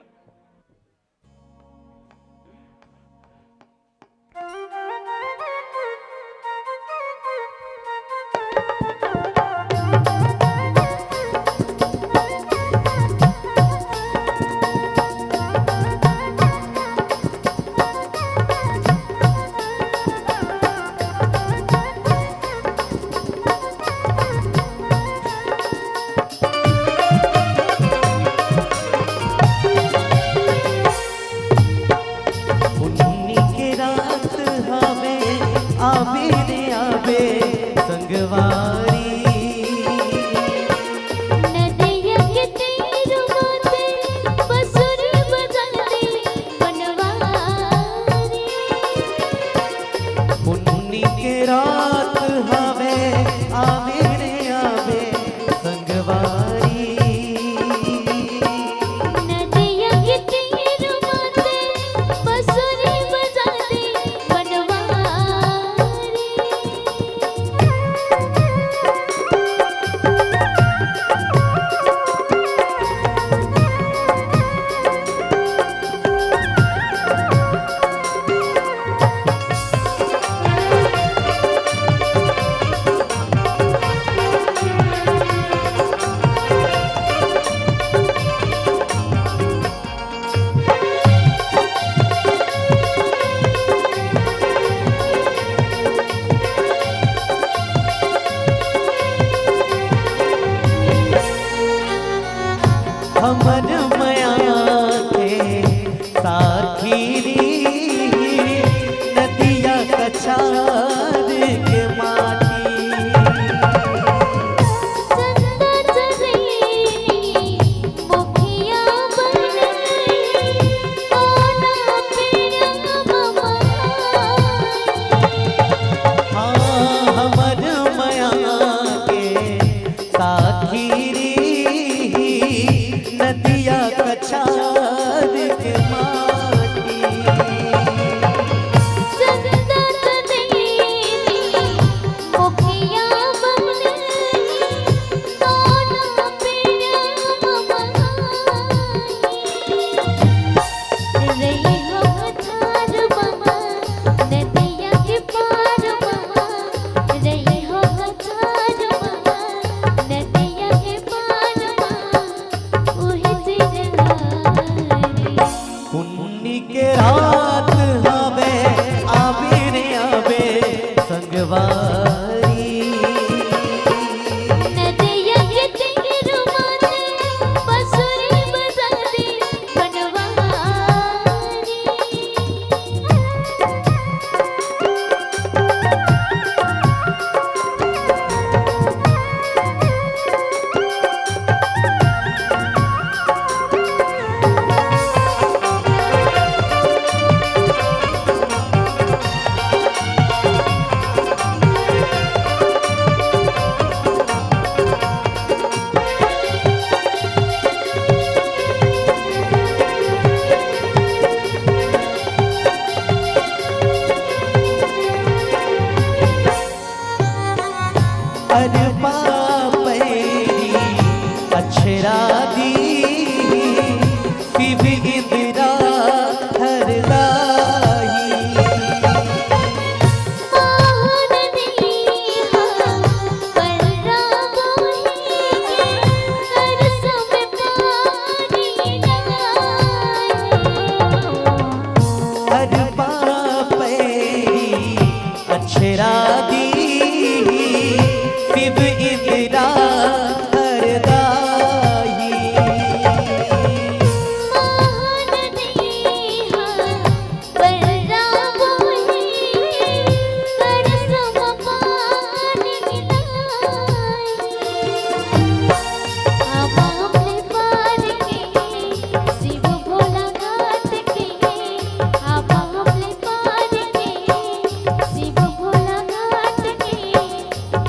हमर मया के साथी नदिया कछार के माटी चंदा चलेली मुखिया बने कोना पेड़ंग हाँ हमर मया के साथी नदिया कछार के माटी चंदा चलेली मुखिया बने कोना पेड़ंग रही हो थार बमा नदिया के पार बमा रही हो थार बमा नदिया के पार बमा ओहे जिरहारी पुन्नी के रात हवे आवे रे आवे संगवारी नदिया के तीर माथे बसुरी बजारी बनवारी अरे पैरी अक्षरा दी शिव इंदिरा हरदाई मोहन दीहा कररा मोही कर सब पानी अरे पैरी अक्षरा दी शिव इंदिरा हरदाई मोहन दीहा कररा मोही कर सब पानी आवा अपने पार के शिव भोला घाट के आवा अपने पार के शिव भोला घाट के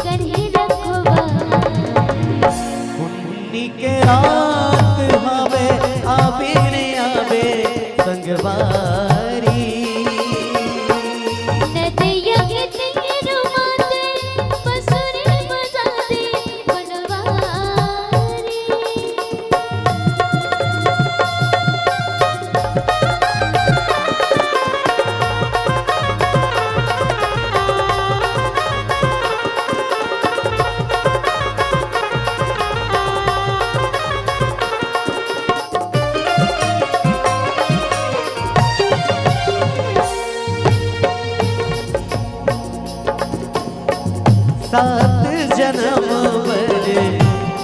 करही रखवारी पुन्नी के रात हवे आवे रे आवे संगवारी नदिया के तीर माथे बसुरी बजारी बनवारी सात जन्म वर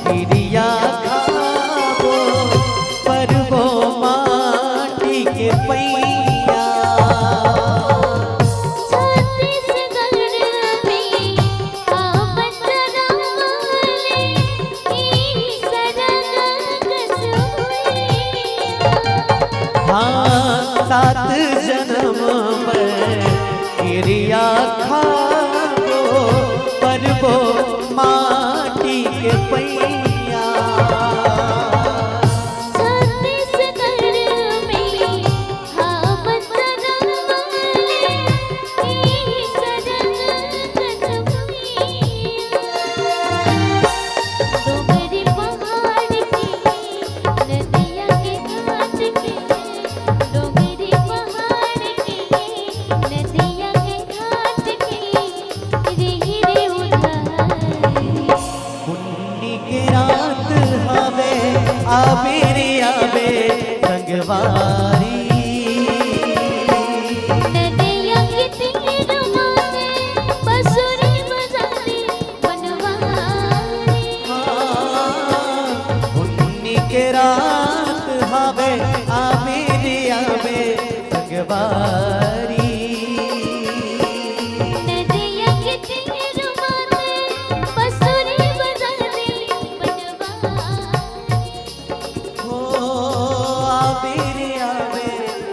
पिरिया खाबो परबो माटी के पैया छत्तीसगढ़ में आवत रामले ई सरग कसुइया हाँ सात जन्म पर पिरिया खाबो परबो माटी के पैया छत्तीसगढ़ में आवत रामले ई सरग कसुइया डोंगरी पहाड़ की नदिया के घाट के डोंगरी पहाड़ की नदिया के घाट के रही रे उधारी पुन्नी के रात हवे आवे रे आवे संगवारी नदिया के तीर माथे बसुरी बजारी बनवारी हाँ, पुन्नी के रात संगवारी नदिया के तीर माथे बसुरी बजाने बनवा हो आवे रे आवे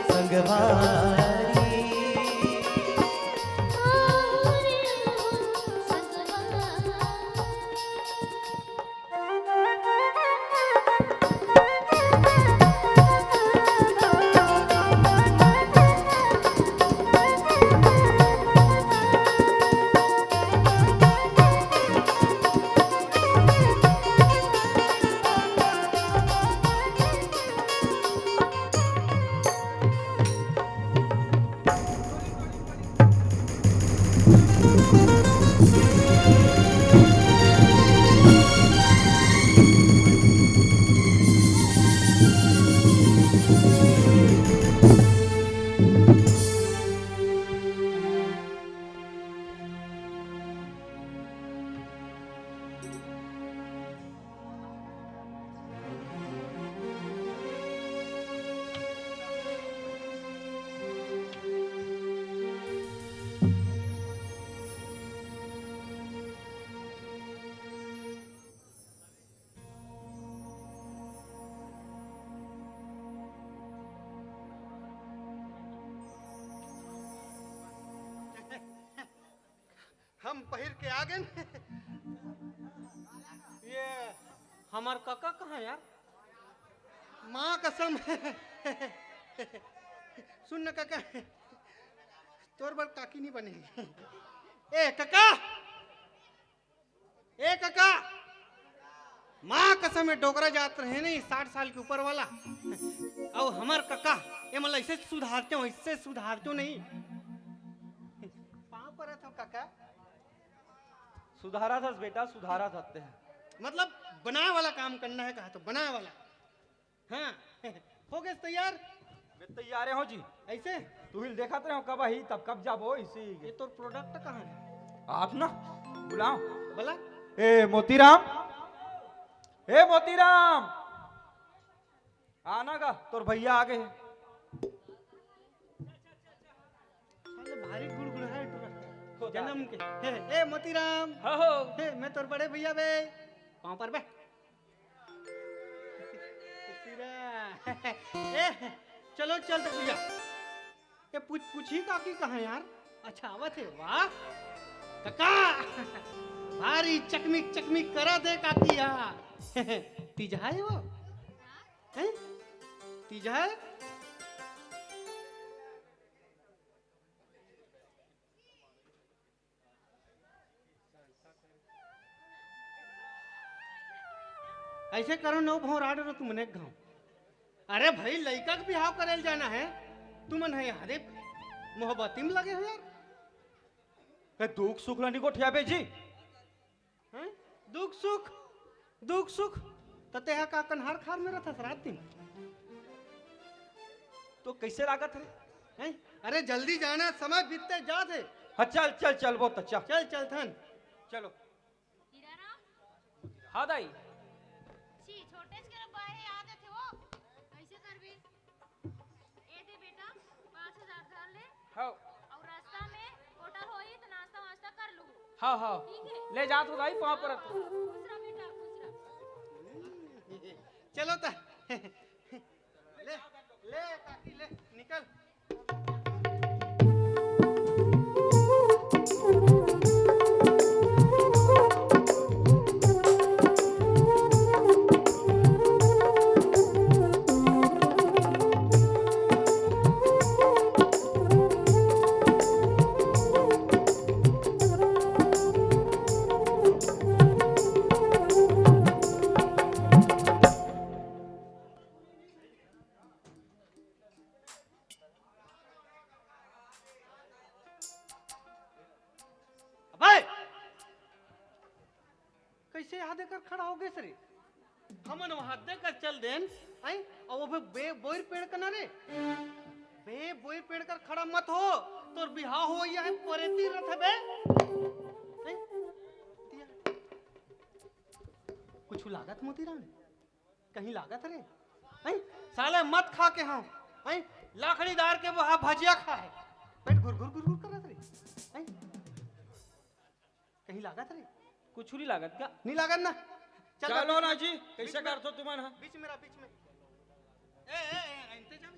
संगवारी हम पहिर के आ गए। ये हमार काका कहाँ यार? माँ कसम। सुन न काका, तोर बर काकी नहीं बनेगी। ए काका, ए काका, माँ कसम में डोगरा जात रहे नहीं 60 साल के ऊपर वाला। और हमार काका ये मतलब ऐसे सुधारते हो, इससे सुधारते हो नहीं। पाँव पर था काका, सुधारा था बेटा, सुधारा था ते। मतलब बनाए वाला काम करना है, कहा तो बनाए वाला। हाँ हो गए तैयार? वे तैयार हो जी। ऐसे तू ही देखा रहे हो कब ही तब कब जाबो इसी ये तो प्रोडक्ट कहाँ है? आप ना बुलाओ। बोला ए मोतीराम, ए मोतीराम, आना का तोर भैया आ गए। साले भारी गुड़गुड़ा है तो जन्म के। ए मोतीराम, हो हे मैं तोर बड़े भैया बे, पाँव पर बे। ए चलो चल तो भैया। ये पूछी काकी कहाँ यार? अच्छा आवत है, वाह काका, भारी चकमिक चकमिक करा दे काकी यार। तीजा है वो, हैं? तीजा है? ऐसे करो नो भौर आडर तुम ने गाँव। अरे भाई लड़का के बिहाव करे जाना है, तुमन है अरे मोहब्बती में लगे हो यार। दुख सुख लानी को ठिया जी। हैं? दुख सुख, दुख सुख तो तेहा का कन्हार खार में रहता रात दिन। तो कैसे लागत है? हैं? अरे जल्दी जाना, समय बीतते जात है। हाँ चल चल चल, बहुत अच्छा। चल चल थन चलो। हाँ दाई, छी छोटे से के बाहे याद थे वो कैसे करबी? ए दे बेटा 5000 धर ले। हाँ और रास्ता में होटल होई तो नाश्ता वास्ता कर लू। हाँ हाँ, ठीक है? ले जा तो दाई पाँव पर। खुश रह बेटा, खुश रह। चलो ता ले ले काकी ले निकल। अबे कैसे यहाँ देकर खड़ा हो गए सरे? हमन वहां देकर चल देन आई और वो बे बोर पेड़ कना रे, बे बोर पेड़ कर खड़ा मत हो, तोर बिहाव हो या है परेती रथ बे। हैं? दिया। कुछ लागत मोतीराम, कहीं लागत रे? हैं? साले मत खा के हाँ, हैं? लाकड़ीदार के वहां भजिया खाए पेट गुर गुर करत रही हैं? कहीं लागत रही कुछ नहीं लागत का नहीं लागत ना चलो ना जी कैसे करतो तुम्हारा बीच में रहा बीच में ए इंतजाम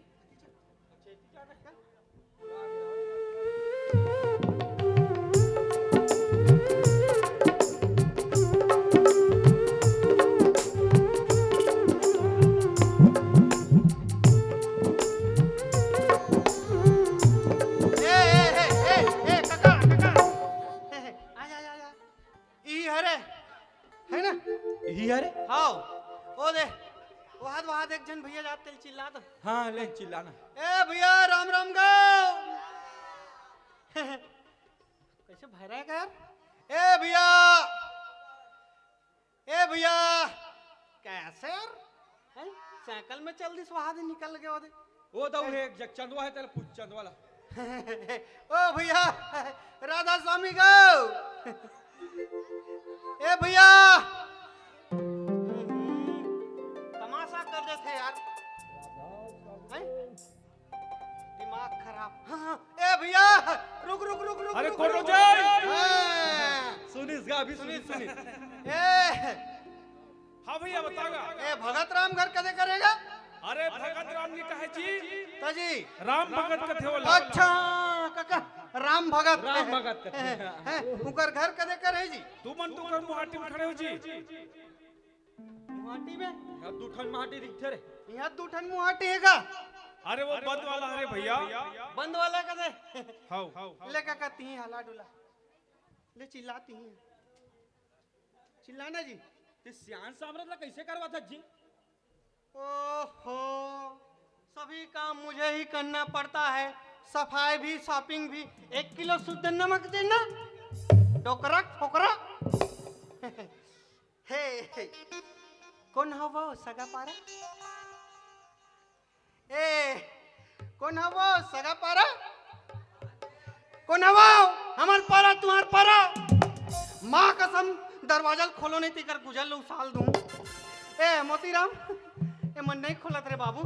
हाँ ओ दे वहाद एक जन भैया जाते चिल्ला तो हाँ ले चिल्लाना ए भैया राम राम गाओ कैसे भय रहा है यार ए भैया कैसे यार हैं? साइकिल में चल दी वहाद निकल गए ओदे वो तो है जग चंदवा है तेरा पूछ चंद वाला ओ भैया राधा स्वामी गाओ ए भैया तमाशा कर रहे थे यार हैं? दिमाग खराब हाँ, ए भैया रुक रुक रुक रुक अरे रुक, कौन रुक, जाए? हाँ। सुनिस गा अभी सुनिस ए हाँ भैया बतागा ए भगत राम घर कदे करेगा अरे भगत राम ने कहे जी ताजी राम भगत कथे वाला अच्छा काका राम भगत कथे हैं उनकर घर कदे करे जी तू मन तू कर मुहाटी में खड़े हो जी मुहाटी में अब दूठन माटी दिखते रे यहाँ दूठन मुहाटी हैगा अरे वो बंद वाला अरे भैया बंद वाला कदे हाउ ले काका ती हला डुला ले चिल्लाती हैं चिल्लाना जी ते सियान सामरत ला कैसे करवा था जी ओहो सभी काम मुझे ही करना पड़ता है सफाई भी शॉपिंग भी 1 किलो शुद्ध नमक देना डोकरा ठोकरा हे कौन हवा सगा पारा कौन हवा सगा पारा कौन हवा हमार पारा तुम्हार पारा माँ कसम दरवाजा खोलो नहीं तीकर गुजर लो साल दूं ए मोतीराम ए मन नहीं खोलत रे बाबू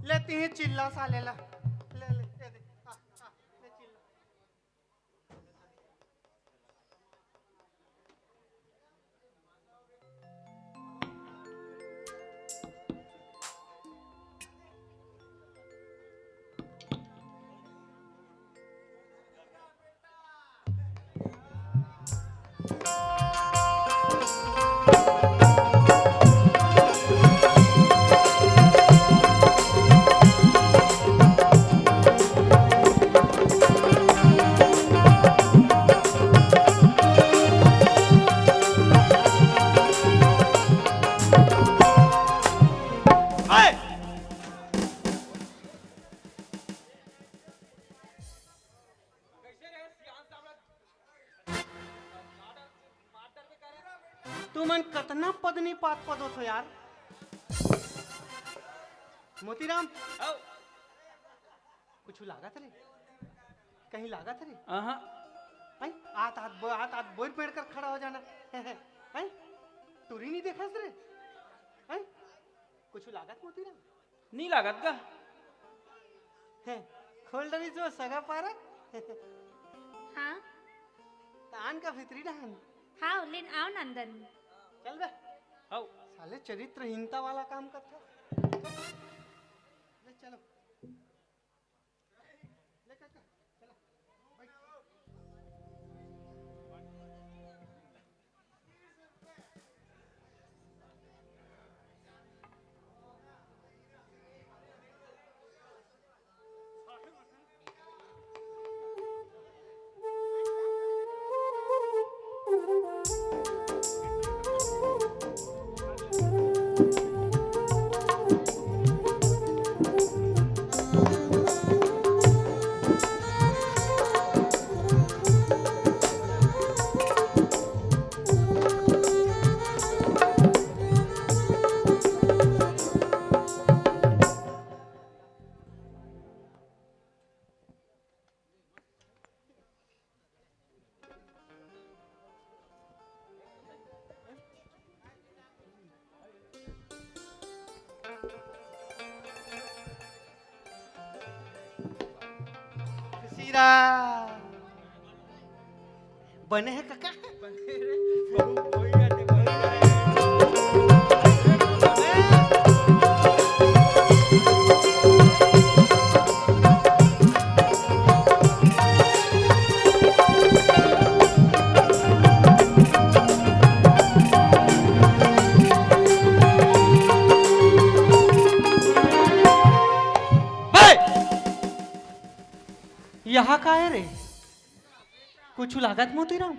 लेती ही चिल्ला सा लेला ले ले दे दे ले चिल्ला तुमन कतना पदनी पात पदो थो यार मोतीराम कुछ लागत रे कहीं लागत रे आहा हैं आत बोर पेड़ कर खड़ा हो जाना हैं टूरी नहीं देखस रे हैं कुछ लागत मोतीराम नहीं लागत का हैं खोल डरी जो सगा पारा हाँ तान का फितरी डहान हाँ लेन आओ नंदन चल बे आओ साले चरित्रहीनता वाला काम करता ले चलो ले काका चलो बैठ जीरा बने हैं काका यहाँ का है रे? कुछ लागत मोतीराम?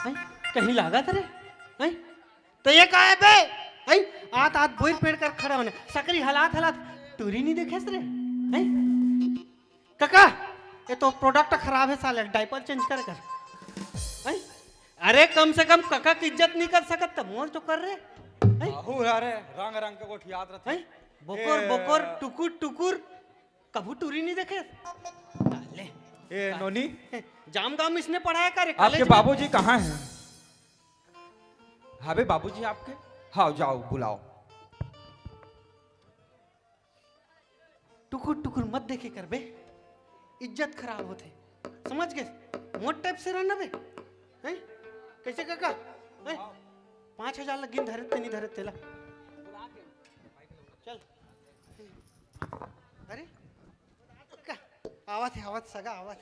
हैं? कहीं लागत रे? हैं? तो ये का है बे आई आत आत बोर पेड़ कर खड़ा होने सकरी हालात हालात टूरी नहीं देखे रे हैं काका ये तो प्रोडक्ट खराब है साले डायपर चेंज कर हैं अरे कम से कम काका की इज्जत नहीं कर सकत तो मोर तो कर रे हैं अरे रंग रंग के गोठ याद रहते हैं बोकर बोकर टुकुर टुकुर कभू टूरी नहीं देखे ले ए नोनी जाम गाम इसने पढ़ाया करे आपके बाबूजी कहाँ हैं? हाँ बे बाबूजी आपके? हाँ जाओ बुलाओ। टुकुर टुकुर मत देखे कर बे इज्जत खराब होते समझ गए मोट टाइप से रहना बे हैं कैसे काका हैं 5,000 लगिन धरते नहीं धरते ला चल अरे का आवाज सगा आवाज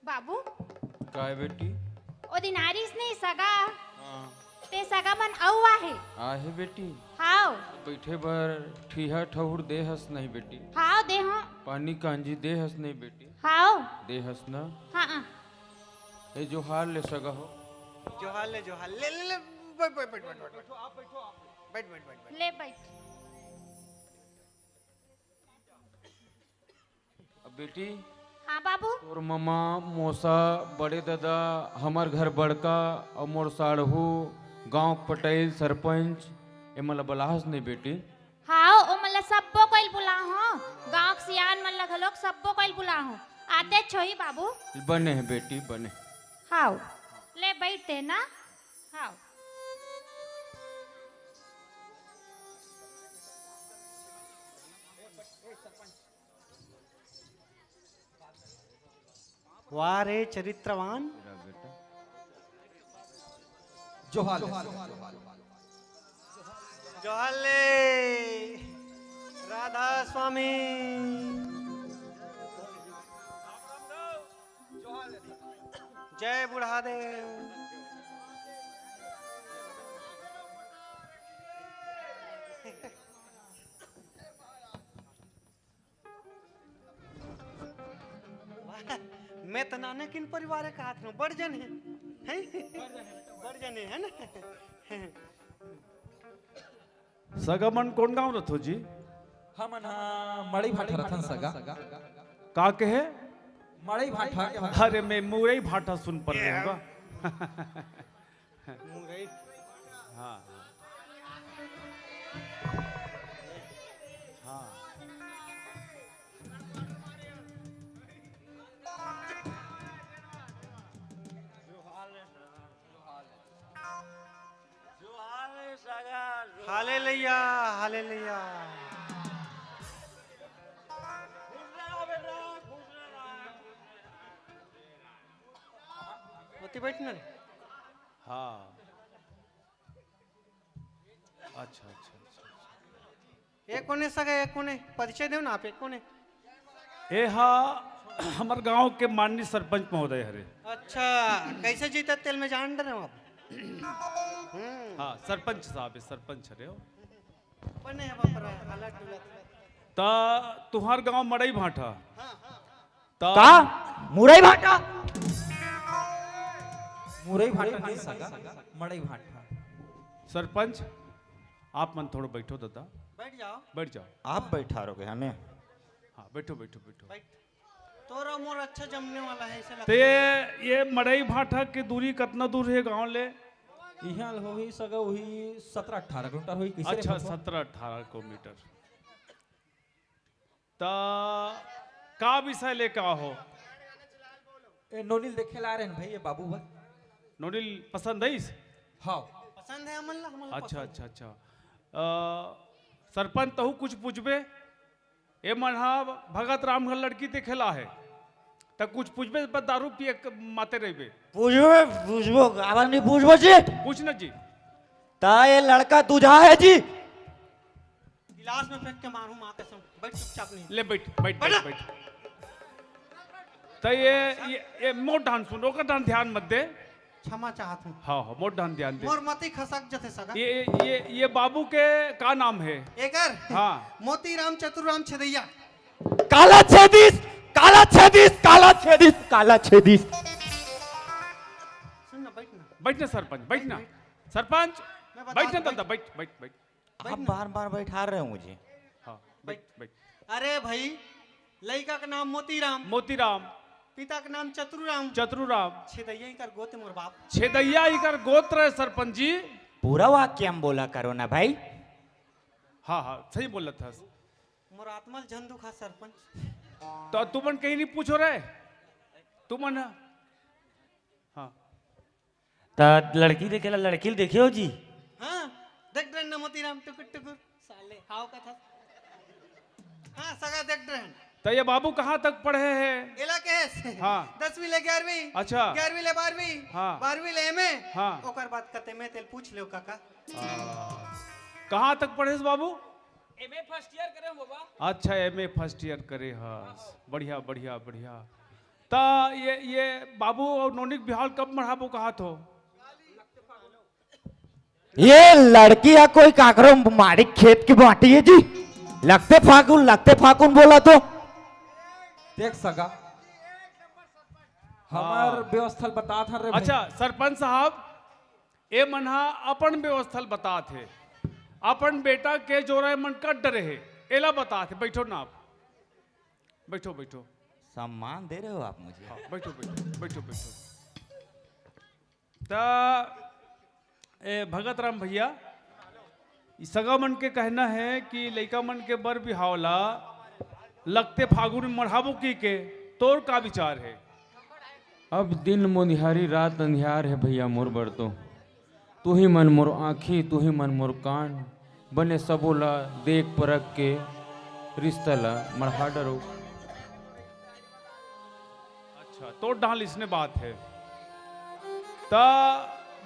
बाबू काय बेटी ओ दिनारीस नहीं सगा हाँ ते सगा मन औ आहे आहे बेटी हाओ बैठे बर ठीहा ठहुर देहस नहीं बेटी हाओ दे हो पानी कांजी देहस नहीं बेटी हाओ देहस ना हाँ ए जो हार ले सगा हो जो हाल ले ले ले बैठ बैठ बैठ बैठ बैठ बैठ बैठ बैठ ले बैठ अब बेटी हाँ बाबू तोर ममा मोसा बड़े दादा हमार घर बड़का और मोर साढ़ू गांव पटेल सरपंच ए मला बलाहस नहीं बेटी हाओ ओ मला सबको कोइल बुला हो गांव के सियान मन लग लोग सबको कोइल बुला हो आते छोही बाबू बने हैं बेटी बने हाओ ले बैठते ना हाओ वाह रे चरित्रवान मेरा बेटा जोहार जोहाले राधा स्वामी जय बुढ़ादेव मैं तो नाने किन परिवार का हाथ में बढ़ जन है बढ़ जन है ना सगमन कोण गाव रथो जी हम मड़ी भाटा रथन सगा का कहे मड़ी भाटा अरे मैं मुरई भाटा सुन पर रहे होगा हाँ हाँ हालेलुया हालेलुया होती बैठना रे हाँ अच्छा अच्छा अच्छा एक कोने सगा एक कोने परिचय दो ना आप एक कोने ए हा हमार गांव के माननीय सरपंच महोदय हरे अच्छा कैसे जीता तेल में जान रहे हो आप हाँ सरपंच साहब है सरपंच हरे हो बने है बापरा हालत डुलत ता तुहार गांव मड़ई भाटा ता का मुरई भाटा मुरई भाटा नहीं सगा मड़ई भाटा सरपंच आप मन थोड़ा बैठो दादा बैठ जाओ बैठ जाओ आप बैठा रहोगे हमें हाँ बैठो बैठो बैठो बैठ तोरा मोर अच्छा जमने वाला है ऐसे ते ये मड़ई भाटा के दूरी कितना दूर है गांव ले यहाँ होगी सगा वही 17-18 किलोमीटर हुई अच्छा 17-18 किलोमीटर ता का विषय लेकर हो? ए नोनिल देखे ला रहे हैं भाई ये बाबू भाई। नोडिल पसंद है इस? हाँ पसंद है हमन ला अच्छा अच्छा अच्छा। सरपंच तहु कुछ पूछबे? ए मनहा भगत राम घर लड़की देखेला है त कुछ पूछबे पर दारू पिए माते रहबे? पूछबो आवाज नहीं पूछबो जी। पूछ न जी। ता ये लड़का तुझा है जी? गिलास में फेंक के मारूं मां कसम। बैठ चुपचाप नहीं। ले बैठ बैठ बैठ बैठ। तो ये मोट ढान सुन, ओकर ढान ध्यान मत दे। क्षमा चाहत हूँ। हाँ हाँ मोट ढान ध्यान दे। मोर मती खसक जथे सगा। ये बाबू के का नाम है? एकर हाँ मोतीराम चतुराम छदैया। काला छेदिस, काला छेदिस, काला छेदिस, काला छेदिस। सुन ना बैठ ना। बैठ ना सरपंच, बैठ ना सरपंच, बैठ ना दादा, बैठ बैठ बैठ। आप बार बार बैठा रहे हो मुझे। हाँ बैठ बैठ। अरे भाई लड़का का नाम मोतीराम, मोतीराम, पिता का नाम चतुराम, चतुराम, छेदैया कर गोते मोर बाप। छेदैया इकर गोत्र है सरपंच जी। पूरा वाक्य हम बोला करो ना भाई। हाँ हाँ सही बोला था। मोर आत्मा जन दुखा सरपंच। तो तुमन कहीं नहीं पूछो रहे तुमन? हाँ ता लड़की देखेला, लड़की देखे हो जी? हाँ देख रहे ना मोतीराम टुकुर टुकुर साले हाव का था। हाँ सगा देख रहे हैं। तो ये बाबू कहाँ तक पढ़े हैं? एला के हाँ 10वीं ले 11वीं। अच्छा 11वीं ले 12वीं। हाँ 12वीं ले एमए। हाँ ओकर बाद कते में तेल पूछ लो काका। कहाँ तक पढ़े बाबू? एमए फर्स्ट ईयर करे हो बाबा। अच्छा एमए फर्स्ट ईयर करे हाँ। बढ़िया बढ़िया बढ़िया। ता ये बाबू और नोनिक बिहार कब मढ़ाबो कहा तो? ये लड़की या कोई काकरो मारी खेत की बाटी है जी। लगते फाकुन बोला तो देख सगा हमार व्यवस्था बता था रे। अच्छा सरपंच साहब ए मनहा अपन व्यवस्था बता थे, अपन बेटा के जोरा मन कट डरे है एला बता थे। बैठो ना आप, बैठो बैठो। सम्मान दे रहे हो आप मुझे। हाँ, बैठो बैठो बैठो बैठो। ता ए भगत राम भैया सगा मन के कहना है कि लड़का मन के बर बिहावला लगते फागुन मढ़ाबो की के तोर का विचार है? अब दिन मोनिहारी रात अंधियार है भैया मोर बरतो। तू ही मन मोर आँखी, तू ही मन मोर कान, बने सबोला देख परख के रिश्ता ला मढ़ा डरो। अच्छा तो डाल इसने बात है। ता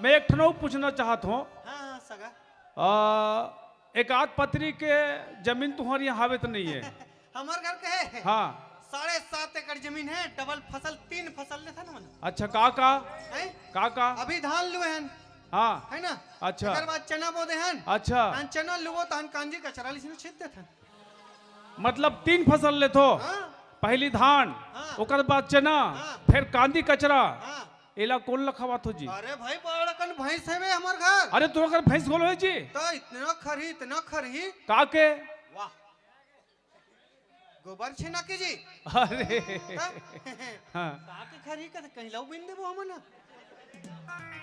मैं एक ठनौ पूछना चाहत हूँ। हाँ सगा एक आध पत्री के जमीन तुम्हारी यहाँ हावे तो नहीं है? हमार घर के है। हाँ 7.5 एकड़ जमीन है। डबल फसल 3 फसल ले था ना मन। अच्छा का अभी धान लुए हैं। हाँ है ना। अच्छा एकर बाद चना बोदे हैं। अच्छा चना लुओ तान कांजी कचरा लिसिन छीट देथन। मतलब 3 फसल ले थो। हाँ पहली धान ओकर बाद चना फिर कांदी कचरा। हाँ एला कौन लखवा थो जी? अरे भाई बड़कन भैंस है बे हमार घर। अरे तोर घर भैंस गोल है जी? तो इतना खरही का के? वाह गोबर छिना के जी। अरे हाँ काके खरही का कहीं लव बिन देबो हमन।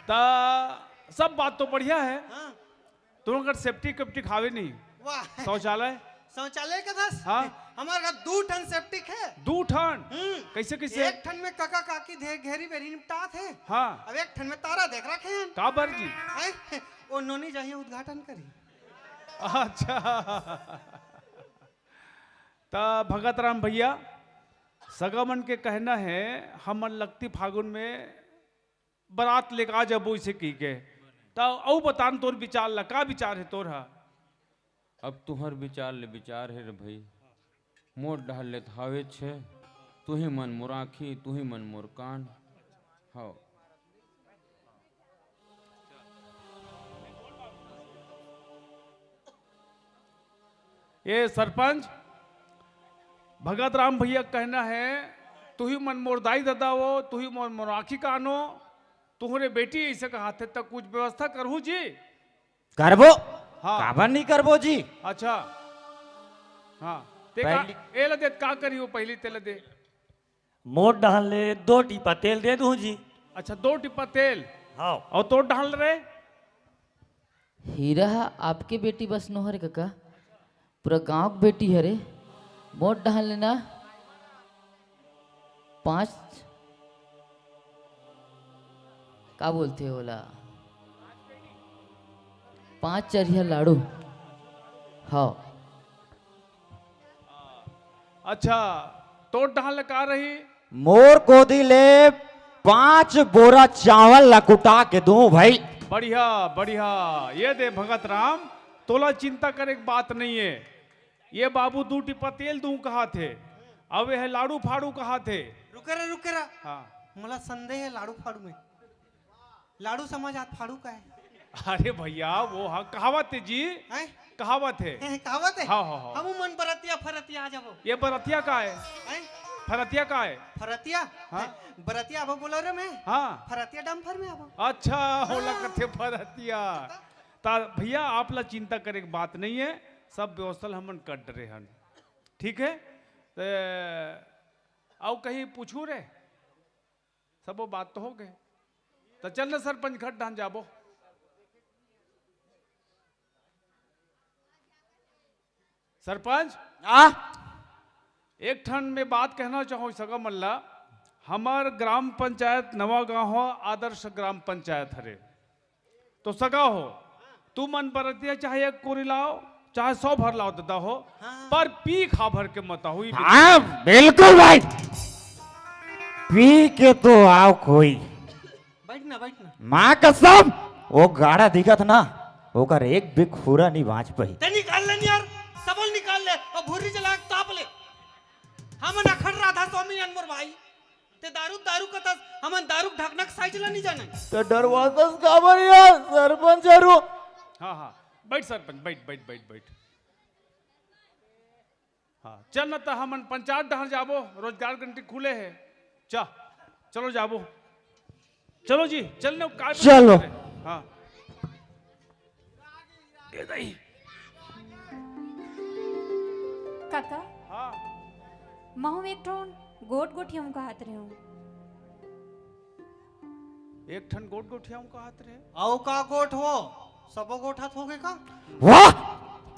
ता सब बात तो बढ़िया है। हाँ तुम अगर सेफ्टी कप्टी खावे नहीं? वाह शौचालय का दस। हाँ हमारे घर 2 टन सेप्टिक है। 2 टन? कैसे कैसे? 1 टन में काका काकी घेरी बेरी निपटात है। हाँ अब 1 टन में तारा देख रखे हैं। का बर जी? वो नोनी जाइए उद्घाटन करी। अच्छा ता भगत राम भैया सगामन के कहना है हम लगती फागुन में बारात लेकर आ जबो इसे की के। ता औ बतान तोर विचार ला का विचार है तोर? हा अब तुहर विचार ले विचार है रे भाई। मोर डाल ले हावे छे, तू ही मन मोर आँखी, तू ही मन मोर कान। हाँ ये सरपंच भगत राम भैया कहना है तू ही मन मोर दाई दादा हो, तू ही मोर मोर आँखी कानो, तुहरे बेटी ऐसे कहा थे तक कुछ व्यवस्था करूँ जी? करबो। हाँ काबर नहीं करबो जी। अच्छा हाँ ते का दे का करी हो पहली तेल दे। मोर डाल ले 2 टीपा तेल दे दूं जी। अच्छा 2 टिप्पा तेल। हाँ और तो डाल रहे? हीरा आपके बेटी बस नो हरे काका, पूरा गांव की बेटी है रे। वोट डाल लेना 5 क्या बोलते हो बोला 5 चरिया लाड़ू। हाँ अच्छा तो डाल का रही मोर को दिले 5 बोरा चावल लकुटा के दूं भाई। बढ़िया बढ़िया। ये दे भगत राम तोला चिंता करे एक बात नहीं है। ये बाबू 2 टिपा तेल दूं कहा थे, अब है लाड़ू फाड़ू कहा थे। रुके रहा हाँ मला संदेह है लाड़ू फाड़ू में। लाड़ू समझ आत फाड़ू का है। अरे भैया वो हाँ कहावत है जी, कहावत है। कहावत है। हाँ हाँ हाँ। हम मन बरतिया फरतिया आ जाबो। ये बरतिया का है, फरतिया का है। फरतिया हाँ बरतिया आबो बोलो रे मैं। हाँ फरतिया डम्फर में आबो। अच्छा होला कथे फरतिया। ता भैया आप ला चिंता करे की बात नहीं है, सब व्यवस्था हमन कर रहे हन। ठीक है आओ कहीं पूछू रे सब वो बात तो हो गए। तो चल ना सरपंच घट ढान जाबो। सरपंच एक ठन में बात कहना चाहूँ सगा मल्ला। हमार ग्राम पंचायत नवा गांव हो आदर्श ग्राम पंचायत हरे तो सगा हो तू मन बरतिया चाहे 1 कोरी लाओ चाहे 100 भर लाओ दादा हो। पर पी खा भर के मत हुई। हाँ बिल्कुल भाई पी के तो आओ कोई। बैठना माँ कसम वो गाड़ा दिखत ना ओकर एक भी खूरा नहीं बाँच पाई। ते निकाल ले यार सबल निकाल ले और भूरी जला के ताप ले। हमन अखड़ राधा स्वामी अनवर भाई ते दारू कतस हमन दारू ढकनक साइज ला नहीं जाने। तो डरवातस काबर यार सरपंच आरो। हाँ हाँ बैठ सरपंच बैठ। हाँ चल न तो हमन पंचायत डहर जाबो, रोजगार घंटी खुले है। चलो जाबो। चलो जी चलने का चलो। हाँ काका हाँ महू एक ठोन गोट गोठिया का हाथ रहे हूँ। एक ठन गोट गोठिया का हाथ रहे। आओ का गोठ हो सबो गोठा होगे का। वाह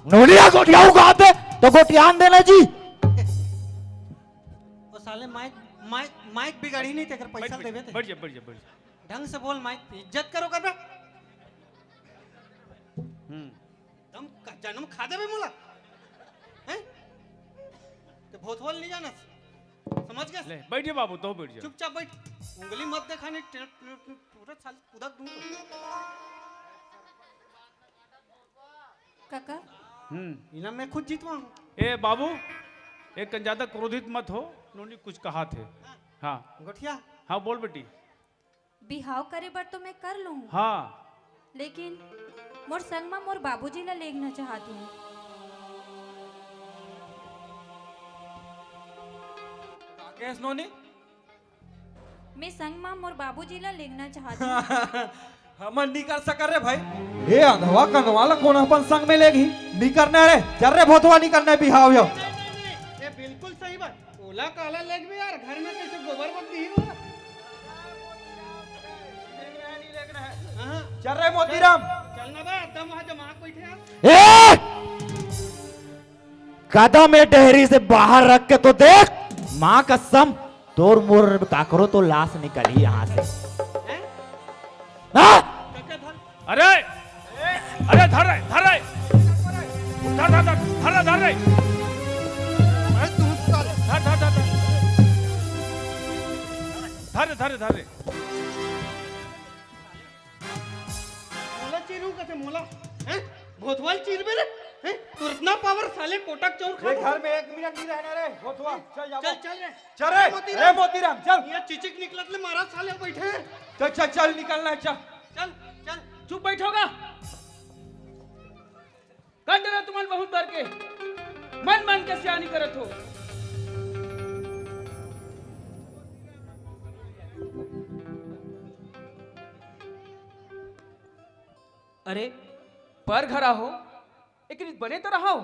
नोलिया गोटियाऊ का हाथ है तो गोटियान देना जी। वो साले माइक बिगाड़ी नहीं तेकर पैसा देवे थे। बढ़ जा ढंग से बोल माइक इज्जत करो कर बे। तुम जन्म खा देबे मोला हैं ते भोतवल नहीं जाना समझ गए। ले बैठिए बाबू तो बैठ जा। चुपचाप बैठ उंगली मत दिखाने पूरा साल उधर दूं काका इनाम मैं खुद जीतवा हूँ। ए बाबू एक ज्यादा क्रोधित मत हो, उन्होंने कुछ कहा थे। हाँ गोठिया हाँ बोल बेटी। बिहाव करे बर तो मैं कर लूँ हाँ लेकिन मोर संग में मोर बाबूजी ला लेगना चाहती हूँ। केस नोनी मैं संग में मोर बाबूजी ला लेगना चाहती हूँ। हमन नहीं कर सकर रे भाई। ए अंधवा कनवाला कौन अपन संग में लेगी नहीं करने रे चल रे भोतवा नहीं करने बिहाव यो। ये बिल्कुल सही बात। ओला काला लेग भी यार घर में कैसे गोबर मत दी हो। चल रे मोतीराम चलना बे दम वहां जमा बैठे यार। कदम में डेहरी से बाहर रख के तो देख माँ कसम तोर मोर काकरो तो लाश निकली यहाँ से। अरे अरे धर रहे धर रहे धर मोला चीरू कैसे मोला हैं भोतवाल चीर बे रे हैं तू इतना पावर साले कोटक चोर खा। घर में 1 मिनट नहीं रहना रे भोतवा चल जा चल रे मोतीराम चल। ये चिचिक निकलत ले मारा साले बैठे। चल निकलना है चल चुप बैठोगा कर दे तुम बहुत डर के मन के सियानी करत हो। अरे पर घरा हो एक रीत बने तो रहा हो।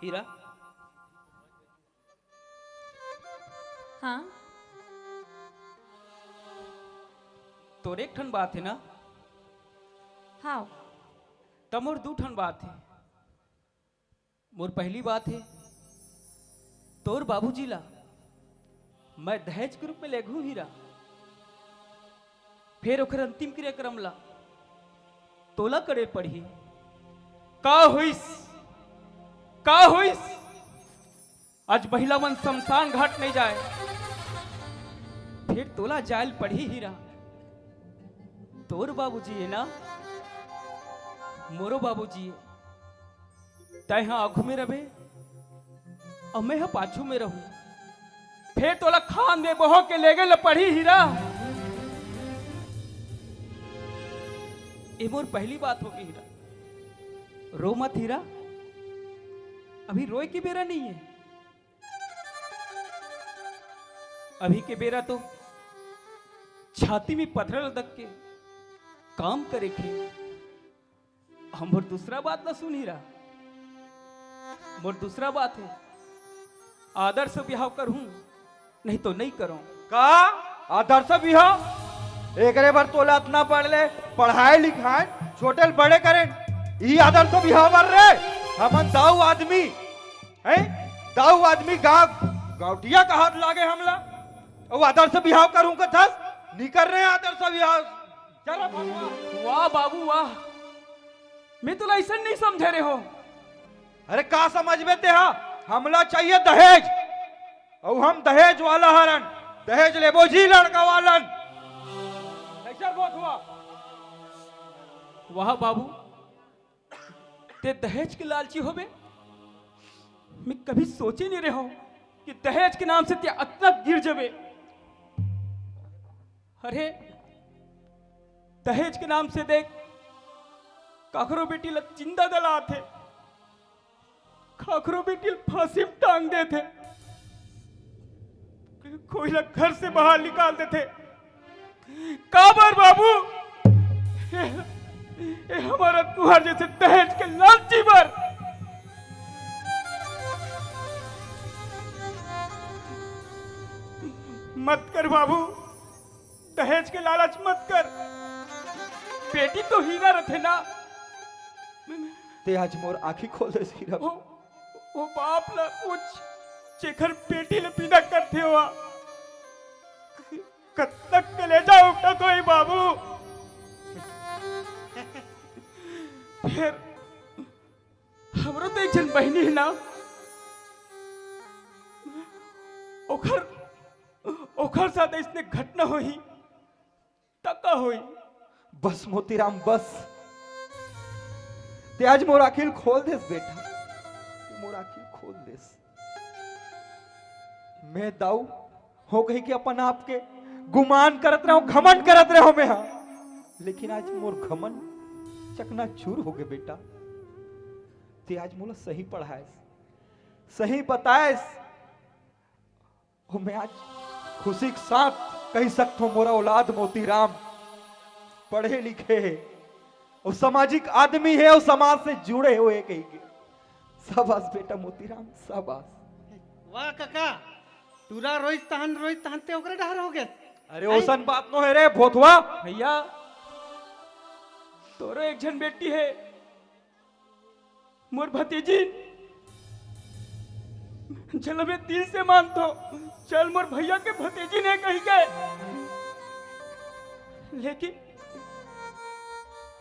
हीरा हाँ तोरे एक ठन बात है ना हाँ तब मोर दू ठन बात है। मोर पहली बात है तोर बाबूजी ला मैं दहेज के रूप में लेघू हीरा, फिर ओकर अंतिम क्रियाक्रम ला तोला करे पड़ी का होइस आज महिला मन शमशान घाट नहीं जाए, फिर तोला जायल पड़ी हीरा। तोर बाबूजी है ना मोरो बाबूजी है, तय हाँ आगू में रहे और मैं हाँ पाछू में रहूं, फिर तोला खान में बहो के ले गए पढ़ी हीरा। ये मोर पहली बात होगी हीरा, रो मत हीरा, अभी रोए की बेरा नहीं है। अभी के बेरा तो छाती में पत्थर लदक के काम करे थे। हम और दूसरा बात ना सुन हीरा, मोर दूसरा बात है आदर से ब्याह करूं नहीं तो नहीं करूं। का आदर्श बिहाव एक बार तोला इतना पढ़ ले, पढ़ाए लिखाए छोटे बड़े करे, ई आदर्श बिहाव कर रे। हमन दाऊ आदमी हैं, दाऊ आदमी गावटिया का हाथ लागे हमला और आदर्श बिहाव करूं का दस नहीं कर रहे आदर्श बिहाव। चलो वाह बाबू वाह, मैं तो ऐसा नहीं समझे रहे हो। अरे का समझ में ते हमला चाहिए दहेज और हम दहेज वाला हरन, दहेज लेबो जी लड़का वालन। कैसा बात हुआ? वाह बाबू ते दहेज के लालची हो बे, मैं कभी सोचे नहीं रहे हो कि दहेज के नाम से ते इतना गिर जबे। अरे दहेज के नाम से देख काखरो बेटी ला जिंदा दला थे, खाखरो बेटी फांसी में टांग दे थे, कोई ना घर से बाहर निकाल देते। काबर बाबू ये हमारा तुहार जैसे दहेज के लालची पर मत कर बाबू, दहेज के लालच मत कर। बेटी तो हीरा रथे ना, ते आज मोर आंखी खोल दे हीरा। वो बाप ला कुछ चेखर बेटी ले पीदा करते हुआ कब तक कलेजा उठा तो ही बाबू। फिर हमरो तो एक जन बहनी है ना, ओखर साथ इसने घटना हुई तका हुई। बस मोतीराम बस, ते आज मोर आखिल खोल देस बेटा, मोर आखिल खोल देस। मैं दाऊ हो गई कि अपन आप के गुमान करत रहो, घमंड करत रहो मैं हाँ, लेकिन आज मोर घमंड चकना चूर हो गए बेटा। ते आज मोला सही पढ़ाए, सही बताए, मैं आज खुशी के साथ कह सकता हूं मोरा औलाद मोतीराम पढ़े लिखे है और सामाजिक आदमी है और समाज से जुड़े हुए कहेंगे। शाबाश बेटा मोतीराम शाबाश। वाह काका, तूरा रोज तहन ते ओकरे डहर हो गए। अरे ओसन बात नो है रे भोथवा। भैया तोरो एक जन बेटी है मोर भतीजी, चल मैं दिल से मानतो, चल मोर भैया के भतीजी ने कही गए, लेकिन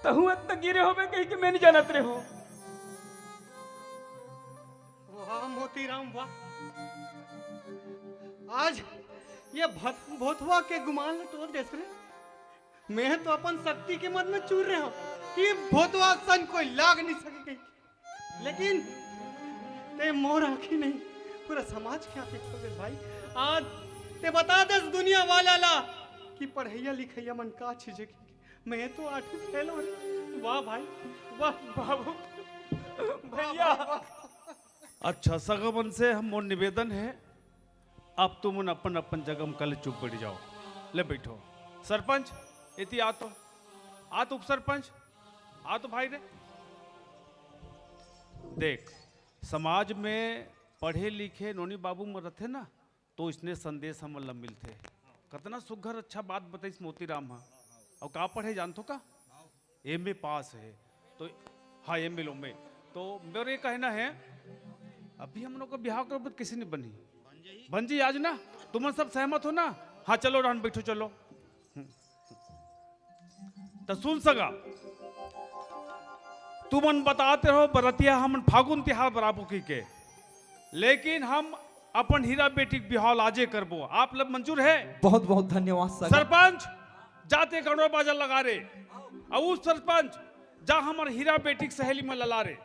तहु इतना गिरे हो कही कि मैं नहीं जानत रहे हो। वाह मोतीराम वाह, आज ये भोथवा के गुमान ने तोड़ देस रे। मैं तो अपन शक्ति के मत में चूर रहे हो कि भोथवा सन कोई लाग नहीं सके कहीं, लेकिन ते मोर आंखी नहीं पूरा समाज के आंखें खोल दे भाई। आज ते बता दे दुनिया वाला ला कि पढ़ैया लिखैया मन का चीज है। मैं तो 8वीं फेल हो रही। वाह भाई वाह बाबू भैया। अच्छा सगमन से हम मोर निवेदन है, अब तुम उन अपन अपन जगह में कल चुप बैठ जाओ। ले बैठो सरपंच, इति आ तो उप सरपंच आ तो भाई रे। देख समाज में पढ़े लिखे नोनी बाबू में रहते ना, तो इसने संदेश हम ला मिलते। कितना सुघर अच्छा बात बताइस मोतीराम। हाँ और का पढ़े जानतो का? एमए पास है, तो हाँ एमए लो में। तो मेरा ये कहना है अभी हम लोग का ब्याह कर किसी ने बनी बन जी आज ना, तुम सब सहमत हो ना? हाँ चलो रहन बैठो चलो। तो सुन सका तुमन बताते हो बरतिया हम फागुन तिहार बराबर के, लेकिन हम अपन हीरा बेटी के बिहाल आजे करबो। आप लोग मंजूर है? बहुत बहुत धन्यवाद सगा। सरपंच जाते करोड़ बाजार लगा रे, और उस सरपंच जा हमारे हीरा बेटी की सहेली में लला रे,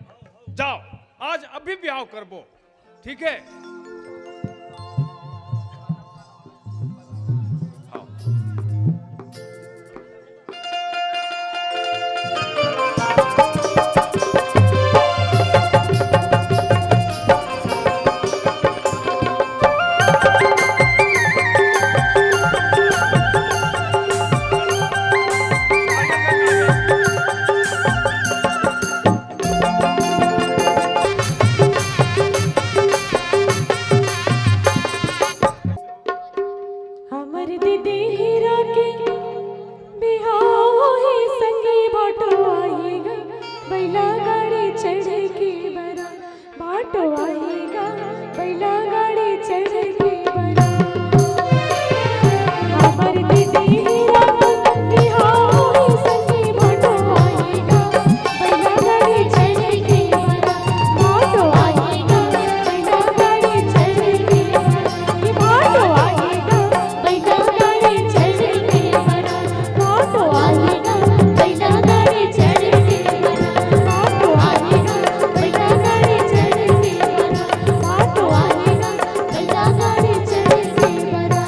जाओ आज अभी ब्याह करबो, ठीक है? हमर दीदी हीरा के बिहाव ही संगे बाटो आएगा, बैला गाड़ी चढ़ के बरा बाटो आएगा, बैला गाड़ी चढ़ के बरा। हमर दीदी हीरा के बिहाव ही संगे बाटो आएगा, बैला गाड़ी चढ़ के बरा बाटो आएगा, बैला गाड़ी चढ़ के बरा बाटो आएगा, बैला गाड़ी चढ़ के बरा बाटो आएगा, बैला गाड़ी चढ़ के बरा बाटो आएगा, बैला गाड़ी चढ़ के बरा बाटो आएगा, बैला गाड़ी चढ़ के बरा।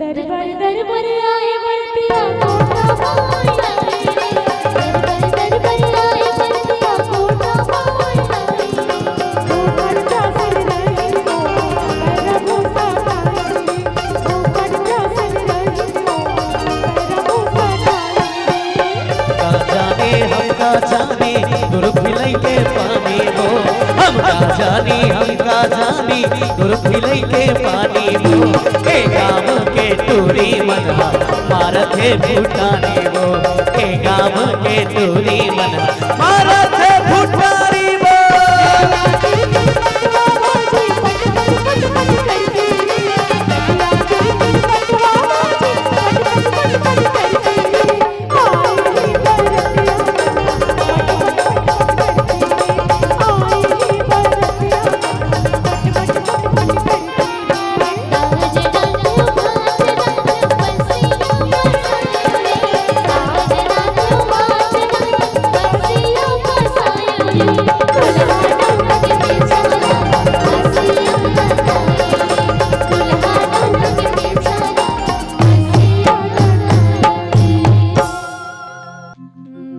दरबार दरबार आए बरतिया कोटा पाई रे, दरबार दरबार आए बरतिया कोटा पाई रे, तो खर्चा सर रही तो मेरा भूसा खाई, तो खर्चा सर रही तो मेरा भूसा खाई। का जाने हम का जाने दुर भिलई के पानी हो, हम का जानी हम का जानी दुर भिलई के पानी हो, ए गाम के टूरी मनवा मारत है भूटानी हो, ए गाम के टूरी मनवा मारत है भूटानी हो।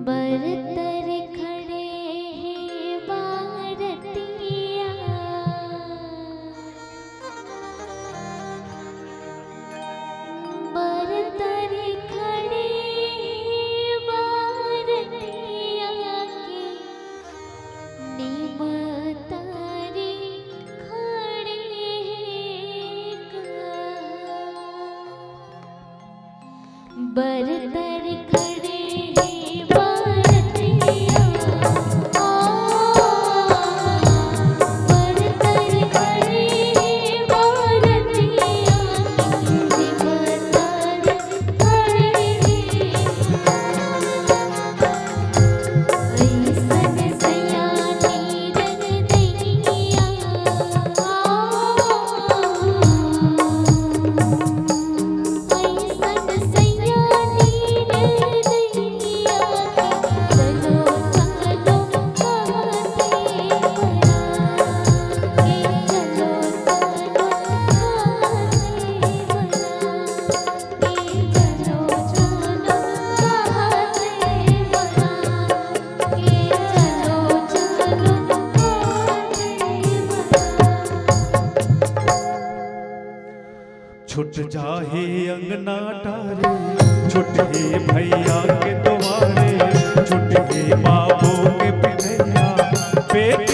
बरतर खड़े हैं बारतिया, बरतर खड़े हैं बारतिया के, निमतारे खड़े हैं बरतर खड़े हैं बारतिया, बरतर खड़े हैं बारतिया, निमतार खड़े हैं। ऐसन सयानी रंगदैया, ऐसन सयानी रंगदैया, चलो चलो कहते बरा, के चलो चलो कहते बरा, के चलो चलो कहते बरा, के चलो चलो कहते बरा। छुट जाहे अंगना टारे, छुटे भैया के द्वारे, छुटे बाबू के पिनैया, बेटी